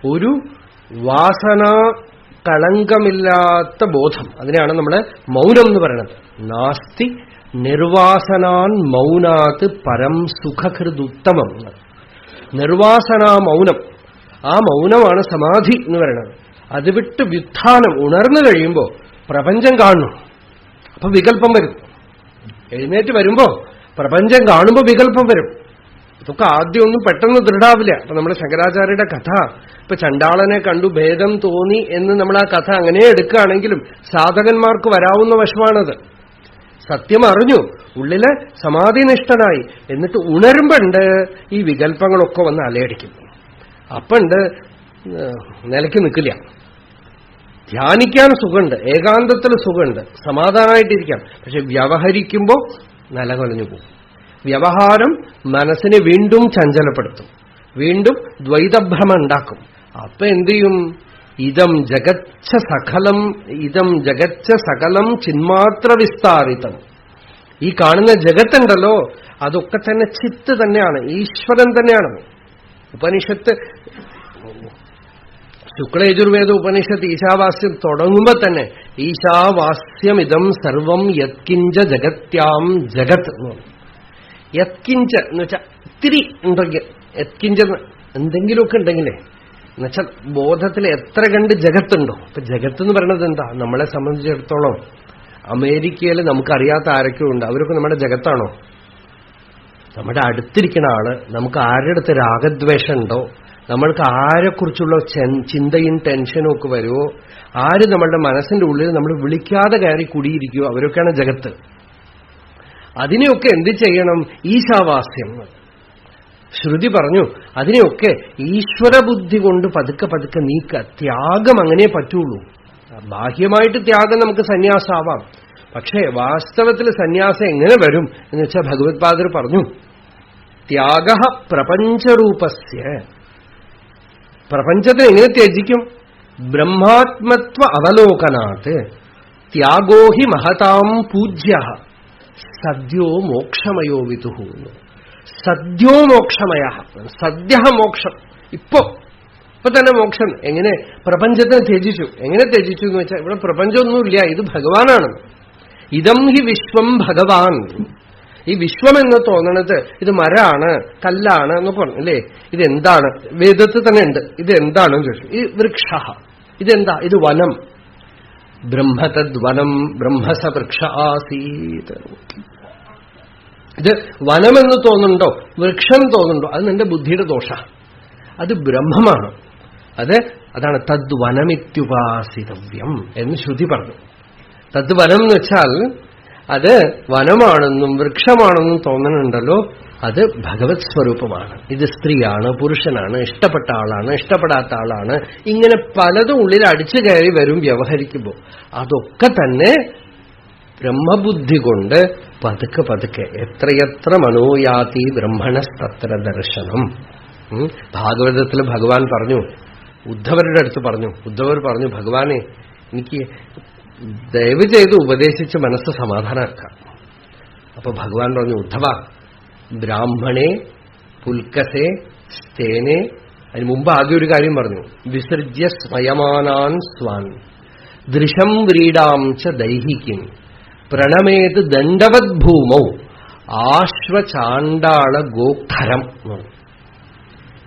A: ഒരു വാസന കളങ്കമില്ലാത്ത ബോധം, അതിനെയാണ് നമ്മൾ മൗനം എന്ന് പറയുന്നത്. നാസ്തി നിർവാസനാൻ മൗനാത് പരം സുഖകൃതുത്തമം. നിർവാസനാ മൗനം, ആ മൗനമാണ് സമാധി എന്ന് പറയുന്നത്. അത് വിട്ട് വ്യുത്ഥാനം ഉണർന്നു കഴിയുമ്പോൾ പ്രപഞ്ചം കാണുന്നു. അപ്പൊ വികല്പം വരും. എഴുന്നേറ്റ് വരുമ്പോ പ്രപഞ്ചം കാണുമ്പോൾ വികല്പം വരും. ഇതൊക്കെ ആദ്യമൊന്നും പെട്ടെന്ന് ദൃഢാവില്ല. അപ്പൊ നമ്മുടെ ശങ്കരാചാര്യരുടെ കഥ, ഇപ്പൊ ചണ്ടാളനെ കണ്ടു ഭേദം തോന്നി എന്ന് നമ്മൾ ആ കഥ അങ്ങനെ എടുക്കുകയാണെങ്കിലും സാധകന്മാർക്ക് വരാവുന്ന വശമാണത്. സത്യം അറിഞ്ഞു, ഉള്ളില് സമാധിനിഷ്ഠനായി, എന്നിട്ട് ഉണരുമ്പോണ്ട് ഈ വികല്പങ്ങളൊക്കെ വന്ന് അലയടിക്കും. അപ്പണ്ട് നിലയ്ക്ക് നിൽക്കില്ല. ധ്യാനിക്കാൻ സുഖമുണ്ട്, ഏകാന്തത്തിൽ സുഖമുണ്ട്, സമാധാനമായിട്ടിരിക്കാം. പക്ഷെ വ്യവഹരിക്കുമ്പോൾ നിലകൊലഞ്ഞു പോകും. വ്യവഹാരം മനസ്സിനെ വീണ്ടും ചഞ്ചലപ്പെടുത്തും, വീണ്ടും ദ്വൈതഭ്രമം ഉണ്ടാക്കും. അപ്പൊ എന്ത് ചെയ്യും? ഇതം ജഗച്ച സകലം ചിന്മാത്ര വിസ്താരിതം. ഈ കാണുന്ന ജഗത്തുണ്ടല്ലോ, അതൊക്കെ തന്നെ ചിത്ത് തന്നെയാണ്, ഈശ്വരൻ തന്നെയാണ്. ഉപനിഷത്ത്, ശുക്ലയജുർവേദ ഉപനിഷത്ത് ഈശാവാസ്യം തുടങ്ങുമ്പോ തന്നെ ഈശാവാസ്യം ഇതം സർവം യത്കിഞ്ച ജഗത്യാം ജഗത് എന്ന് പറഞ്ഞു. യത്കിഞ്ച എന്ന് വെച്ചാൽ ഇത്തിരി ഉണ്ടെങ്കിൽ, യത്കിഞ്ച എന്തെങ്കിലുമൊക്കെ ഉണ്ടെങ്കിലേ എന്നുവെച്ചാൽ ബോധത്തിൽ എത്ര കണ്ട് ജഗത്തുണ്ടോ. ഇപ്പൊ ജഗത്ത് എന്ന് പറയുന്നത് എന്താ? നമ്മളെ സംബന്ധിച്ചിടത്തോളം അമേരിക്കയിൽ നമുക്കറിയാത്ത ആരൊക്കെ ഉണ്ട്, അവരൊക്കെ നമ്മുടെ ജഗത്താണോ? നമ്മുടെ അടുത്തിരിക്കുന്ന ആള്, നമുക്ക് ആരുടെ അടുത്ത് രാഗദ്വേഷം ഉണ്ടോ, നമ്മൾക്ക് ആരെക്കുറിച്ചുള്ള ചിന്തയും ടെൻഷനും ഒക്കെ വരുമോ, ആര് നമ്മളുടെ മനസ്സിന്റെ ഉള്ളിൽ നമ്മൾ വിളിക്കാതെ കയറി കുടിയിരിക്കുമോ, അവരൊക്കെയാണ് ജഗത്ത്. അതിനെയൊക്കെ എന്ത് ചെയ്യണം? ഈശാവാസ്യം. ശ്രുതി പറഞ്ഞു അതിനെയൊക്കെ ഈശ്വരബുദ്ധി കൊണ്ട് പതുക്കെ പതുക്കെ നീക്കുക. ത്യാഗം അങ്ങനെ പറ്റുള്ളൂ. ബാഹ്യമായിട്ട് ത്യാഗം നമുക്ക് സന്യാസാവാം, പക്ഷേ വാസ്തവത്തിൽ സന്യാസം എങ്ങനെ വരും എന്ന് വെച്ചാൽ ഭഗവത് പാദർ പറഞ്ഞു, ത്യാഗ പ്രപഞ്ചരൂപസ്യ. പ്രപഞ്ചത്തെ എങ്ങനെ ത്യജിക്കും? ബ്രഹ്മാത്മത്വ അവലോകനാത് ത്യാഗോ ഹി മഹതാം പൂജ്യ സദ്യോ മോക്ഷമയോ വിദുഹു. സദ്യോ മോക്ഷമയ, സദ്യ മോക്ഷം. ഇപ്പൊ തന്നെ മോക്ഷം. എങ്ങനെ? പ്രപഞ്ചത്തെ ത്യജിച്ചു. എങ്ങനെ ത്യജിച്ചു എന്ന് വെച്ചാൽ ഇവിടെ പ്രപഞ്ചമൊന്നുമില്ല, ഇത് ഭഗവാനാണ്. ഇതം ഹി വിശ്വം ഭഗവാൻ. ഈ വിശ്വം എന്ന് തോന്നണത് ഇത് മരാണ്, കല്ലാണ് എന്ന് പറഞ്ഞു അല്ലേ? ഇതെന്താണ്? വേദത്തിൽ തന്നെ ഉണ്ട്. ഇതെന്താണെന്ന് ചോദിച്ചു. ഈ വൃക്ഷ ഇതെന്താ? ഇത് വനം. ബ്രഹ്മതദ്വനം ബ്രഹ്മസ വൃക്ഷ ആസീത്. ഇത് വനമെന്ന് തോന്നുന്നുണ്ടോ, വൃക്ഷം തോന്നുന്നുണ്ടോ, അത് നിന്റെ ബുദ്ധിയുടെ ദോഷ. അത് ബ്രഹ്മമാണ്. അതാണ് തദ്വനമിത്യുപാസിതവ്യം എന്ന് ശ്രുതി പറഞ്ഞു. തദ്വനം എന്ന് വെച്ചാൽ അത് വനമാണെന്നും വൃക്ഷമാണെന്നും തോന്നുന്നുണ്ടല്ലോ, അത് ഭഗവത് സ്വരൂപമാണ്. ഇത് സ്ത്രീയാണ്, പുരുഷനാണ്, ഇഷ്ടപ്പെട്ട ആളാണ്, ഇഷ്ടപ്പെടാത്ത ആളാണ്, ഇങ്ങനെ പലതും ഉള്ളിൽ അടിച്ചു കയറി വരും വ്യവഹരിക്കുമ്പോൾ. അതൊക്കെ തന്നെ ബ്രഹ്മബുദ്ധി കൊണ്ട് പതുക്കെ പതുക്കെ എത്രയെത്ര മനോയാതി ബ്രഹ്മണസ്തത്ര ദർശനം. ഭാഗവതത്തിൽ ഭഗവാൻ പറഞ്ഞു, ഉദ്ധവരുടെ അടുത്ത് പറഞ്ഞു. ഉദ്ധവർ പറഞ്ഞു, ഭഗവാനെ എനിക്ക് ദയവ് ചെയ്ത് ഉപദേശിച്ച് മനസ്സ് സമാധാനമാക്കാം. അപ്പൊ ഭഗവാൻ പറഞ്ഞു, ഉദ്ധവ ബ്രാഹ്മണേ പുൽക്കസേ സ്തേനെ. അതിന് മുമ്പ് ആദ്യം ഒരു കാര്യം പറഞ്ഞു, വിസൃജ്യ സ്വയമാനാൻ സ്വാൻ ദൃശം വ്രീഡാം ച ദൈഹിക്കും പ്രണമേത് ദണ്ഡവത് ഭൂമൗ ആശ്വചാണ്ടാള ഗോഖരം.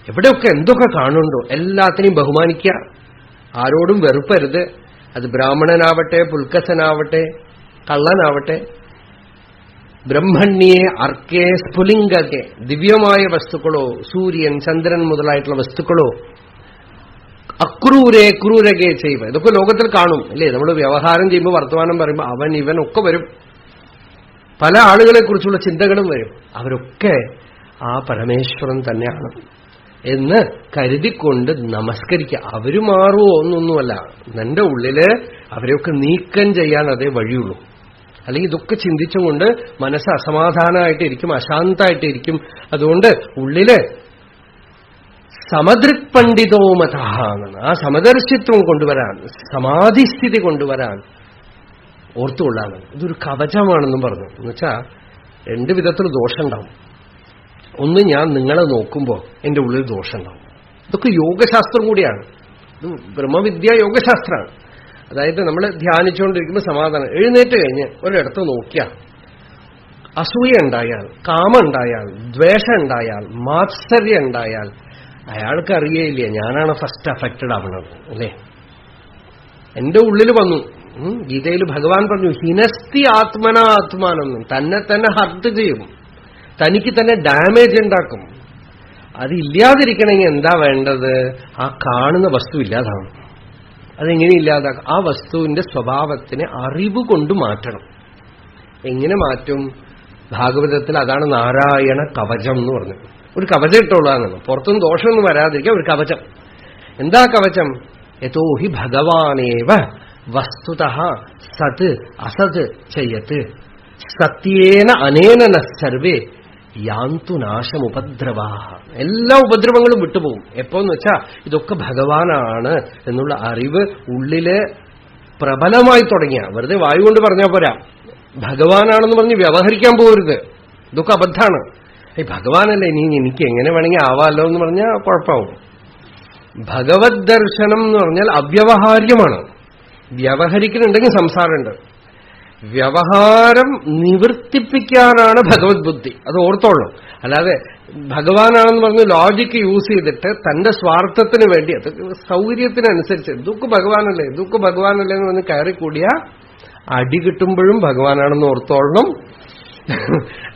A: എവിടെയൊക്കെ എന്തൊക്കെ കാണുന്നുണ്ടോ എല്ലാത്തിനെയും ബഹുമാനിക്കുക, ആരോടും വെറുപ്പരുത്. അത് ബ്രാഹ്മണനാവട്ടെ, പുൽക്കസനാവട്ടെ, കള്ളനാവട്ടെ. ബ്രഹ്മണ്യെ അർക്കേ സ്ഫുലിംഗക്കെ, ദിവ്യമായ വസ്തുക്കളോ, സൂര്യൻ ചന്ദ്രൻ മുതലായിട്ടുള്ള വസ്തുക്കളോ, അക്രൂരെ ക്രൂരകെ ചെയ്യുക, ഇതൊക്കെ ലോകത്തിൽ കാണും അല്ലേ? നമ്മൾ വ്യവഹാരം ചെയ്യുമ്പോൾ വർത്തമാനം പറയുമ്പോൾ അവൻ ഇവൻ ഒക്കെ വരും, പല ആളുകളെ കുറിച്ചുള്ള ചിന്തകളും വരും. അവരൊക്കെ ആ പരമേശ്വരൻ തന്നെയാണ് എന്ന് കരുതിക്കൊണ്ട് നമസ്കരിക്കുക. അവര് മാറുമോ ഒന്നൊന്നുമല്ല, നിന്റെ ഉള്ളില് അവരെയൊക്കെ നീക്കം ചെയ്യാൻ അതേ വഴിയുള്ളൂ. അല്ലെങ്കിൽ ഇതൊക്കെ ചിന്തിച്ചുകൊണ്ട് മനസ്സ് അസമാധാനമായിട്ടിരിക്കും, അശാന്തമായിട്ടിരിക്കും. അതുകൊണ്ട് ഉള്ളില് സമദൃക് പണ്ഡിതോമത എന്നാണ്, ആ സമദർശിത്വം കൊണ്ടുവരാൻ, സമാധിസ്ഥിതി കൊണ്ടുവരാൻ ഓർത്തുകൊള്ളാണ്. ഇതൊരു കവചമാണെന്നും പറഞ്ഞു. എന്നുവെച്ചാൽ രണ്ടു വിധത്തിൽ ദോഷമുണ്ടാവും. ഒന്ന് ഞാൻ നിങ്ങളെ നോക്കുമ്പോൾ എന്റെ ഉള്ളിൽ ദോഷമുണ്ടാവും. ഇതൊക്കെ യോഗശാസ്ത്രം കൂടിയാണ്. ഇത് ബ്രഹ്മവിദ്യ യോഗശാസ്ത്രമാണ്. അതായത് നമ്മൾ ധ്യാനിച്ചുകൊണ്ടിരിക്കുമ്പോൾ സമാധാനം, എഴുന്നേറ്റ് കഴിഞ്ഞ് ഒരിടത്ത് നോക്കിയാൽ അസൂയ ഉണ്ടായാൽ, കാമം ഉണ്ടായാൽ, ദ്വേഷം ഉണ്ടായാൽ, മാത്സര്യം ഉണ്ടായാൽ അയാൾക്ക് അറിയേയില്ല ഞാനാണ് ഫസ്റ്റ് അഫക്റ്റഡ് ആവുന്നത്. അല്ലേ? എന്റെ ഉള്ളിൽ വന്നു. ഗീതയിൽ ഭഗവാൻ പറഞ്ഞു, ഹിനസ്തി ആത്മന ആത്മാനെന്നും, തന്നെ തന്നെ ഹർട്ട് ചെയ്യും, തനിക്ക് തന്നെ ഡാമേജ് ഉണ്ടാക്കും. അതില്ലാതിരിക്കണമെങ്കിൽ എന്താ വേണ്ടത്? ആ കാണുന്ന വസ്തു ഇല്ലാതാവണം. അതെങ്ങനെ ഇല്ലാതാക്കും? ആ വസ്തുവിന്റെ സ്വഭാവത്തിനെ അറിവ് കൊണ്ട് മാറ്റണം. എങ്ങനെ മാറ്റും? ഭാഗവതത്തിൽ അതാണ് നാരായണ കവചം എന്ന് പറഞ്ഞു. ഒരു കവചം ഇട്ടോളാന്നാണ്, പുറത്തുനിന്ന് ദോഷമൊന്നും വരാതിരിക്കാൻ ഒരു കവചം. എന്താ കവചം? യതോ ഹി ഭഗവാനേവ വസ്തുതഃ സത് അസത് ചെയ്യത് സത്യേന അനേന ന സർവേ യാന്തു നാശമുപദ്രവാ. എല്ലാ ഉപദ്രവങ്ങളും വിട്ടുപോകും. എപ്പോന്ന് വെച്ചാ ഇതൊക്കെ ഭഗവാനാണ് എന്നുള്ള അറിവ് ഉള്ളില് പ്രബലമായി തുടങ്ങിയ, വെറുതെ വായു കൊണ്ട് പറഞ്ഞാൽ പോരാ, ഭഗവാനാണെന്ന് പറഞ്ഞ് വ്യവഹരിക്കാൻ പോകരുത്. ഇതൊക്കെ അബദ്ധാണ്. ഭഗവാനല്ലേ, നീ എനിക്ക് എങ്ങനെ വേണമെങ്കിൽ ആവാമല്ലോ എന്ന് പറഞ്ഞാൽ കുഴപ്പമാവും. ഭഗവത് ദർശനം എന്ന് പറഞ്ഞാൽ അവ്യവഹാര്യമാണ്. വ്യവഹരിക്കുന്നുണ്ടെങ്കിൽ സംസാരമുണ്ട്. വ്യവഹാരം നിവർത്തിപ്പിക്കാനാണ് ഭഗവത് ബുദ്ധി. അത് ഓർത്തോളൂ. അല്ലാതെ ഭഗവാനാണെന്ന് പറഞ്ഞ് ലോജിക്ക് യൂസ് ചെയ്തിട്ട് തന്റെ സ്വാർത്ഥത്തിന് വേണ്ടി, അത് സൗകര്യത്തിനനുസരിച്ച് ദുഃഖ ഭഗവാനല്ലേ ദുഃഖ ഭഗവാനല്ലേ എന്ന് പറഞ്ഞ് കയറിക്കൂടിയ അടി കിട്ടുമ്പോഴും ഭഗവാനാണെന്ന് ഓർത്തോളണം.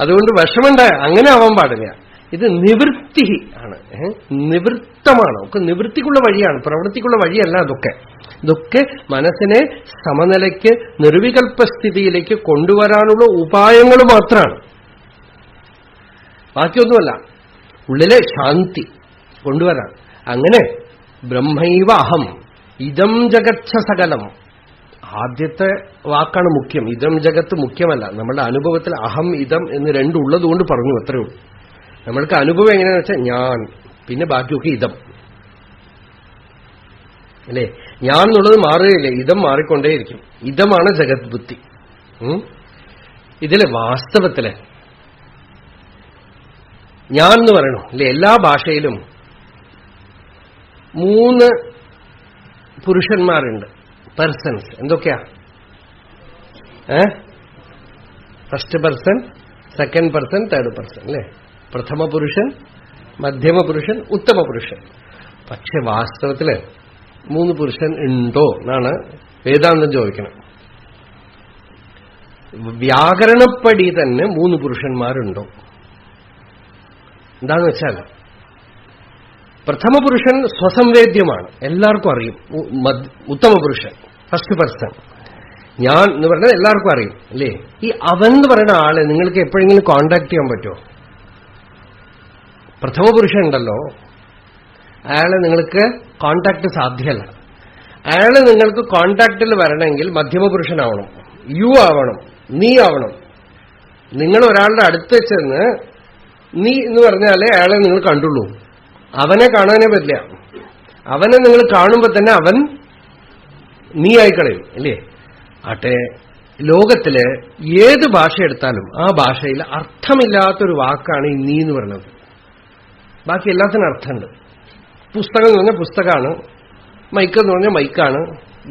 A: അതുകൊണ്ട് വിഷമുണ്ടായ അങ്ങനെ ആവാൻ പാടില്ല. ഇത് നിവൃത്തി ആണ്, നിവൃത്തമാണ്. ഒക്കെ നിവൃത്തിക്കുള്ള വഴിയാണ്, പ്രവൃത്തിക്കുള്ള വഴിയല്ല. ഇതൊക്കെ മനസ്സിനെ സമനിലയ്ക്ക് നിർവികൽപ്പസ്ഥിതിയിലേക്ക് കൊണ്ടുവരാനുള്ള ഉപായങ്ങൾ മാത്രമാണ്, ബാക്കിയൊന്നുമല്ല. ഉള്ളിലെ ശാന്തി കൊണ്ടുവരാൻ. അങ്ങനെ ബ്രഹ്മൈവ അഹം ഇദം ജഗച്ഛ സകലം. ആദ്യത്തെ വാക്കാണ് മുഖ്യം. ഇദം ജഗത്ത് മുഖ്യമല്ല. നമ്മളുടെ അനുഭവത്തിൽ അഹം ഇദം എന്ന് രണ്ടുള്ളതുകൊണ്ട് പറഞ്ഞു, അത്രയേ ഉള്ളൂ. നമ്മൾക്ക് അനുഭവം എങ്ങനെയാണെന്ന് വെച്ചാൽ ഞാൻ, പിന്നെ ബാക്കിയൊക്കെ ഇതം അല്ലേ. ഞാൻ എന്നുള്ളത് മാറുകയില്ലേ, ഇതം മാറിക്കൊണ്ടേയിരിക്കും. ഇതമാണ് ജഗത് ബുദ്ധി. ഇതില് വാസ്തവത്തില് ഞാൻ എന്ന് പറയണു അല്ലെ. എല്ലാ ഭാഷയിലും 3 പുരുഷന്മാരുണ്ട്, പേഴ്സൺസ്. എന്തൊക്കെയാ? First person, second person, third person അല്ലേ. പ്രഥമ പുരുഷൻ, മധ്യമ പുരുഷൻ, ഉത്തമ പുരുഷൻ. പക്ഷെ വാസ്തവത്തില് 3 പുരുഷൻ ഉണ്ടോ എന്നാണ് വേദാന്തം ചോദിക്കണം. വ്യാകരണപ്പടി തന്നെ 3 പുരുഷന്മാരുണ്ടോ? എന്താന്ന് വെച്ചാൽ പ്രഥമ പുരുഷൻ സ്വസംവേദ്യമാണ്, എല്ലാവർക്കും അറിയും. ഉത്തമ പുരുഷൻ, ഫസ്റ്റ് പേഴ്സൺ, ഞാൻ എന്ന് പറയുന്നത് എല്ലാവർക്കും അറിയും അല്ലേ. ഈ അവൻ എന്ന് പറയുന്ന ആളെ നിങ്ങൾക്ക് എപ്പോഴെങ്കിലും കോണ്ടാക്ട് ചെയ്യാൻ പറ്റുമോ? പ്രഥമ പുരുഷൻ ഉണ്ടല്ലോ, അയാളെ നിങ്ങൾക്ക് കോണ്ടാക്ട് സാധ്യമല്ല. അയാള് നിങ്ങൾക്ക് കോണ്ടാക്റ്റിൽ വരണമെങ്കിൽ മധ്യമ പുരുഷനാവണം, യു ആവണം, നീ ആവണം. നിങ്ങൾ ഒരാളുടെ അടുത്ത് ചെന്ന് നീ എന്ന് പറഞ്ഞാലേ അയാളെ നിങ്ങൾ കണ്ടുള്ളൂ. അവനെ കാണാനേ പറ്റില്ല. അവനെ നിങ്ങൾ കാണുമ്പോൾ തന്നെ അവൻ നീ ആയിക്കളയും അല്ലേ. ആട്ടെ, ലോകത്തില് ഏത് ഭാഷ എടുത്താലും ആ ഭാഷയിൽ അർത്ഥമില്ലാത്തൊരു വാക്കാണ് ഈ നീ എന്ന് പറയുന്നത്. ബാക്കി എല്ലാത്തിനും അർത്ഥമുണ്ട്. പുസ്തകം എന്ന് പറഞ്ഞാൽ പുസ്തകമാണ്, മൈക്ക് എന്ന് പറഞ്ഞാൽ മൈക്കാണ്,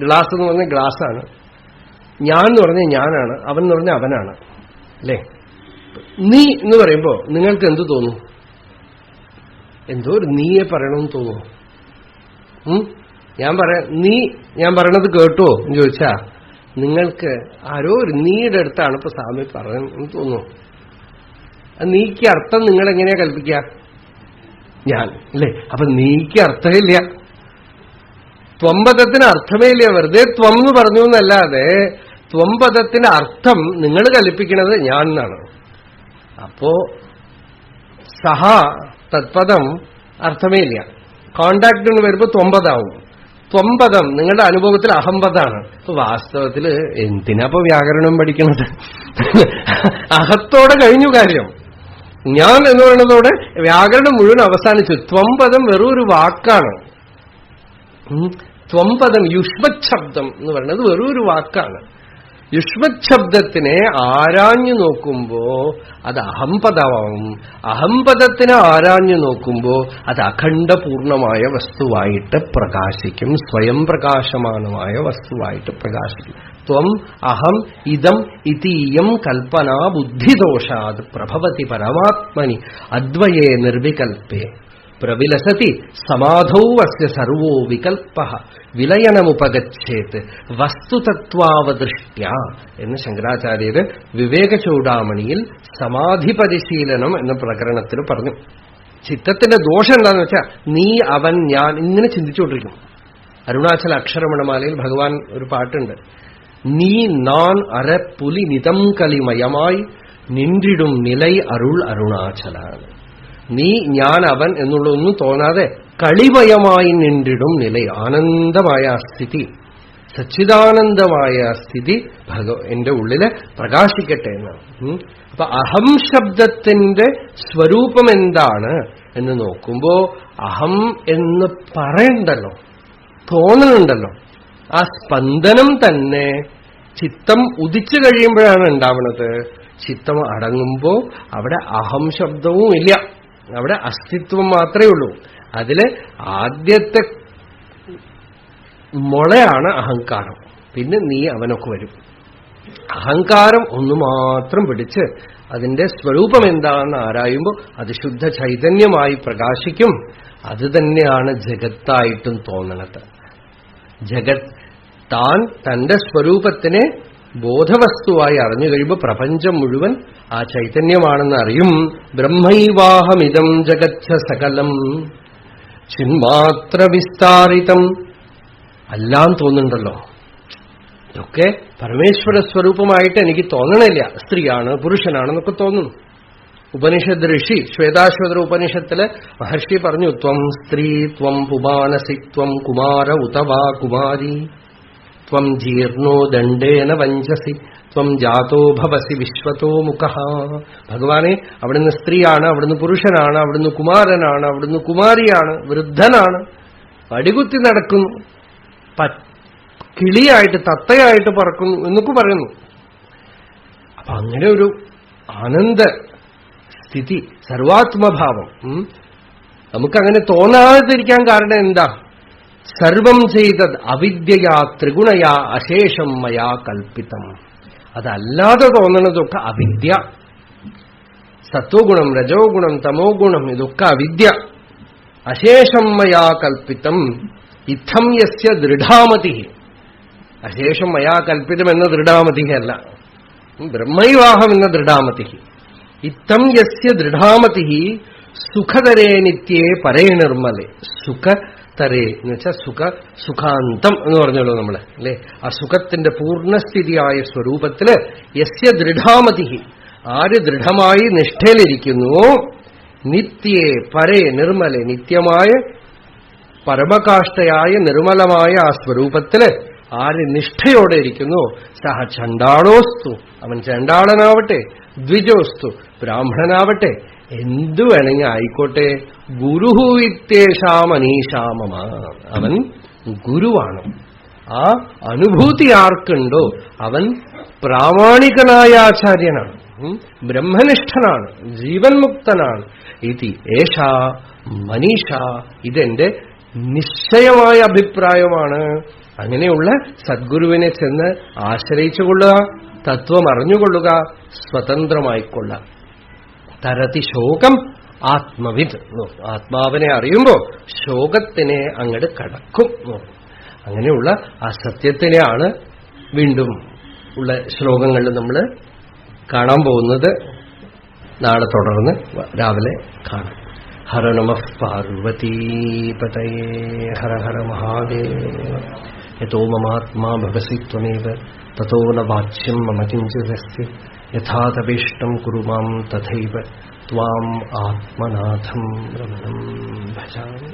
A: ഗ്ലാസ് എന്ന് പറഞ്ഞാൽ ഗ്ലാസ്സാണ്, ഞാൻ എന്ന് പറഞ്ഞാൽ ഞാനാണ്, അവൻ എന്ന് പറഞ്ഞാൽ അവനാണ് അല്ലേ. നീ എന്ന് പറയുമ്പോ നിങ്ങൾക്ക് എന്തു തോന്നും? എന്തോ ഒരു നീയെ പറയണമെന്ന് തോന്നുന്നു. ഞാൻ പറയണത് കേട്ടോ എന്ന് ചോദിച്ചാ നിങ്ങൾക്ക് ആരോ ഒരു നീയുടെ അടുത്താണ് ഇപ്പൊ സ്വാമി പറയുന്നത് തോന്നുന്നു. നീക്ക് അർത്ഥം നിങ്ങൾ എങ്ങനെയാ കൽപ്പിക്കുക? ഞാൻ അല്ലേ. അപ്പൊ നീക്ക് അർത്ഥമില്ല, ത്വംപദത്തിന് അർത്ഥമേ ഇല്ല. വെറുതെ ത്വം എന്ന് പറഞ്ഞു എന്നല്ലാതെ ത്വംപദത്തിന്റെ അർത്ഥം നിങ്ങൾ കൽപ്പിക്കുന്നത് ഞാൻ എന്നാണ്. അപ്പോ സഹ തത്പദം അർത്ഥമേ ഇല്ല. കോണ്ടാക്ട് എന്ന് വരുമ്പോ ത്വംപദാവും. ത്വംപദം നിങ്ങളുടെ അനുഭവത്തിൽ അഹംപദാണ്. അപ്പൊ വാസ്തവത്തില് എന്തിനാപ്പോ വ്യാകരണം പഠിക്കുന്നത്? അഹത്തോടെ കഴിഞ്ഞു കാര്യം. ഞാൻ എന്ന് പറയുന്നതോടെ വ്യാകരണം മുഴുവൻ അവസാനിച്ചു. ത്വംപദം വെറും ഒരു വാക്കാണ്. ത്വംപദം യുഷ്മത് ശബ്ദം എന്ന് പറയുന്നത് വെറും ഒരു വാക്കാണ്. യുഷ്മത് ശബ്ദത്തിനെ ആരാഞ്ഞു നോക്കുമ്പോ അത് അഹംപദമാവും. അഹംപദത്തിനെ ആരാഞ്ഞു നോക്കുമ്പോ അത് അഖണ്ഡപൂർണമായ വസ്തുവായിട്ട് പ്രകാശിക്കും. സ്വയം പ്രകാശമാനമായ വസ്തുവായിട്ട് പ്രകാശിക്കും. ത്വം അഹം ഇദം ഇതീയം കൽപ്പന ബുദ്ധിദോഷാത് പ്രഭവതി പരമാത്മനി അദ്വയേ നിർവികൽപ്പേ പ്രവിലസതി സമാധൗ അസ്യ സർവോ വികൽപ്പഃ വിലയനമുപഗച്ഛേത് വസ്തുതത്വാവദൃഷ്ട്യാ എന്ന് ശങ്കരാചാര്യര് വിവേക ചൂടാമണിയിൽ സമാധി പരിശീലനം എന്ന പ്രകരണത്തിൽ പറഞ്ഞു. ചിത്തത്തിന്റെ ദോഷം എന്താണെന്ന് വെച്ചാൽ നീ അവൻ ഞാൻ ഇങ്ങനെ ചിന്തിച്ചുകൊണ്ടിരിക്കും. അരുണാചല അക്ഷരമണമാലയിൽ ഭഗവാൻ ഒരു പാട്ടുണ്ട്. നീ നാൻ അര പുലി നിതം കലിമയമായി നിன்றிடும் നിലൈ അരുൾ അരുണാചലാണ്. നീ ഞാൻ അവൻ എന്നുള്ളതൊന്നും തോന്നാതെ കളിമയമായി നിன்றிடும் നില, ആനന്ദമായ സ്ഥിതി, സച്ചിദാനന്ദമായ സ്ഥിതി എന്റെ ഉള്ളില് പ്രകാശിക്കട്ടെ എന്നാണ്. അപ്പൊ അഹം ശബ്ദത്തിന്റെ സ്വരൂപം എന്താണ് എന്ന് നോക്കുമ്പോ അഹം എന്ന് പറയണ്ടല്ലോ, തോന്നലുണ്ടല്ലോ. ആ സ്പന്ദനം തന്നെ ചിത്തം ഉദിച്ചു കഴിയുമ്പോഴാണ് ഉണ്ടാവുന്നത്. ചിത്തം അടങ്ങുമ്പോ അവിടെ അഹം ശബ്ദവും ഇല്ല, അവിടെ അസ്തിത്വം മാത്രമേ ഉള്ളൂ. അതില് ആദ്യത്തെ മുളയാണ് അഹങ്കാരം. പിന്നെ നീ അവനൊക്കെ വരും. അഹങ്കാരം ഒന്നു മാത്രം പിടിച്ച് അതിന്റെ സ്വരൂപം എന്താണെന്ന് ആരായുമ്പോൾ അത് ശുദ്ധ ചൈതന്യമായി പ്രകാശിക്കും. അത് തന്നെയാണ് ജഗത്തായിട്ടും തോന്നണത്. ജഗത് താൻ തന്റെ സ്വരൂപത്തിനെ ബോധവസ്തുവായി അറിഞ്ഞു കഴിയുമ്പോൾ പ്രപഞ്ചം മുഴുവൻ ആ ചൈതന്യമാണെന്ന് അറിയും. ബ്രഹ്മൈവാഹമിതം ജഗച്ഛ സകലം ചിന്മാത്ര വിസ്താരിതം. എല്ലാം തോന്നുന്നുണ്ടല്ലോ, ഇതൊക്കെ പരമേശ്വര സ്വരൂപമായിട്ട് എനിക്ക് തോന്നണില്ല. സ്ത്രീയാണ് പുരുഷനാണെന്നൊക്കെ തോന്നുന്നു. ഉപനിഷത്ത് ഋഷി ശ്വേതാശ്വതര ഉപനിഷത്തില് മഹർഷി പറഞ്ഞു, ത്വം സ്ത്രീ ത്വം പുമാനസി ത്വം കുമാര ഉതവാ കുമാരി ത്വം ജീർണോ ദണ്ഡേന വഞ്ചസി ത്വം ജാതോ ഭവസി വിശ്വതോ മുഖഃ. ഭഗവാനെ, അവിടുന്ന് സ്ത്രീയാണ്, അവിടുന്ന് പുരുഷനാണ്, അവിടുന്ന് കുമാരനാണ്, അവിടുന്ന് കുമാരിയാണ്, വൃദ്ധനാണ്, പടികുത്തി നടക്കുന്നു, കിളിയായിട്ട് തത്തയായിട്ട് പറക്കുന്നു എന്നൊക്കെ പറയുന്നു. അപ്പൊ അങ്ങനെ ഒരു ആനന്ദ സ്ഥിതി, സർവാത്മഭാവം നമുക്കങ്ങനെ തോന്നാതിരിക്കാൻ കാരണം എന്താ? സർവം ചെയ്തത് അവിദ്യയാ ത്രിഗുണയാ അശേഷം മയാ കൽപ്പിതം. അതല്ലാതെ തോന്നണതൊക്കെ അവിദ്യ. സത്വഗുണം, രജോ ഗുണം, തമോ ഗുണം, ഇതൊക്കെ അവിദ്യ. അശേഷം മയാ കൽപ്പിതം ഇത്തം യസ്യ ദൃഢാമതി. അശേഷം മയാ കൽപ്പിതം എന്ന ദൃഢാമതി അല്ല, ബ്രഹ്മൈവാഹം എന്ന ദൃഢാമതി. ഇത്തം യസ്യ ദൃഢാമതി സുഖതരേ നിത്യേ പരേ നിർമ്മലേ. സുഖതരേ എന്ന് വെച്ചാൽ സുഖാന്തം എന്ന് പറഞ്ഞല്ലോ നമ്മള് അല്ലെ. ആ സുഖത്തിന്റെ പൂർണ്ണസ്ഥിതിയായ സ്വരൂപത്തില് യസ്യ ദൃഢാമതി, ആര് ദൃഢമായി നിഷ്ഠയിലിരിക്കുന്നുവോ, നിത്യേ പരേ നിർമ്മലെ, നിത്യമായ പരമകാഷ്ഠയായ നിർമ്മലമായ ആ സ്വരൂപത്തില് ആര് നിഷ്ഠയോടെ ഇരിക്കുന്നു, സഹ ചണ്ടാളോസ്തു, അവൻ ചണ്ടാളനാവട്ടെ, ദ്വിജോസ്തു, ബ്രാഹ്മണനാവട്ടെ, എന്തു വേണമെങ്കിൽ ആയിക്കോട്ടെ, ഗുരുഹു വിത്തേഷാം അനീഷാമമ, അവൻ ഗുരുവാണ്. ആ അനുഭൂതി ആർക്കുണ്ടോ അവൻ പ്രാമാണികനായ ആചാര്യനാണ്, ബ്രഹ്മനിഷ്ഠനാണ്, ജീവൻ മുക്തനാണ്. ഇതി ഏഷാ മനീഷ, ഇതെന്റെ നിശ്ചയമായ അഭിപ്രായമാണ്. അങ്ങനെയുള്ള സദ്ഗുരുവിനെ ചെന്ന് ആശ്രയിച്ചുകൊള്ളുക, തത്വം അറിഞ്ഞുകൊള്ളുക, സ്വതന്ത്രമായിക്കൊള്ളുക. തരതി ശോകം ആത്മവിദ്. ആത്മാവിനെ അറിയുമ്പോ ശോകത്തിനെ അങ്ങോട്ട് കടക്കും. അങ്ങനെയുള്ള ആ സത്യത്തിനെയാണ് വീണ്ടും ഉള്ള ശ്ലോകങ്ങളിൽ നമ്മൾ കാണാൻ പോകുന്നത്. നാളെ തുടർന്ന് രാവിലെ കാണാം. ഹര നമഃ പാർവതീപതയേ ഹര ഹര മഹാദേവ. യതോ മമാത്മാ ഭവസി ത്വമേവ തതോ ന വാച്യം മമ കിഞ്ചിദസ്തി. യഥാ തവേഷ്ടം കുരു മാം തഥൈവ ത്വാം ആത്മനാഥം രമണം ഭജാമി.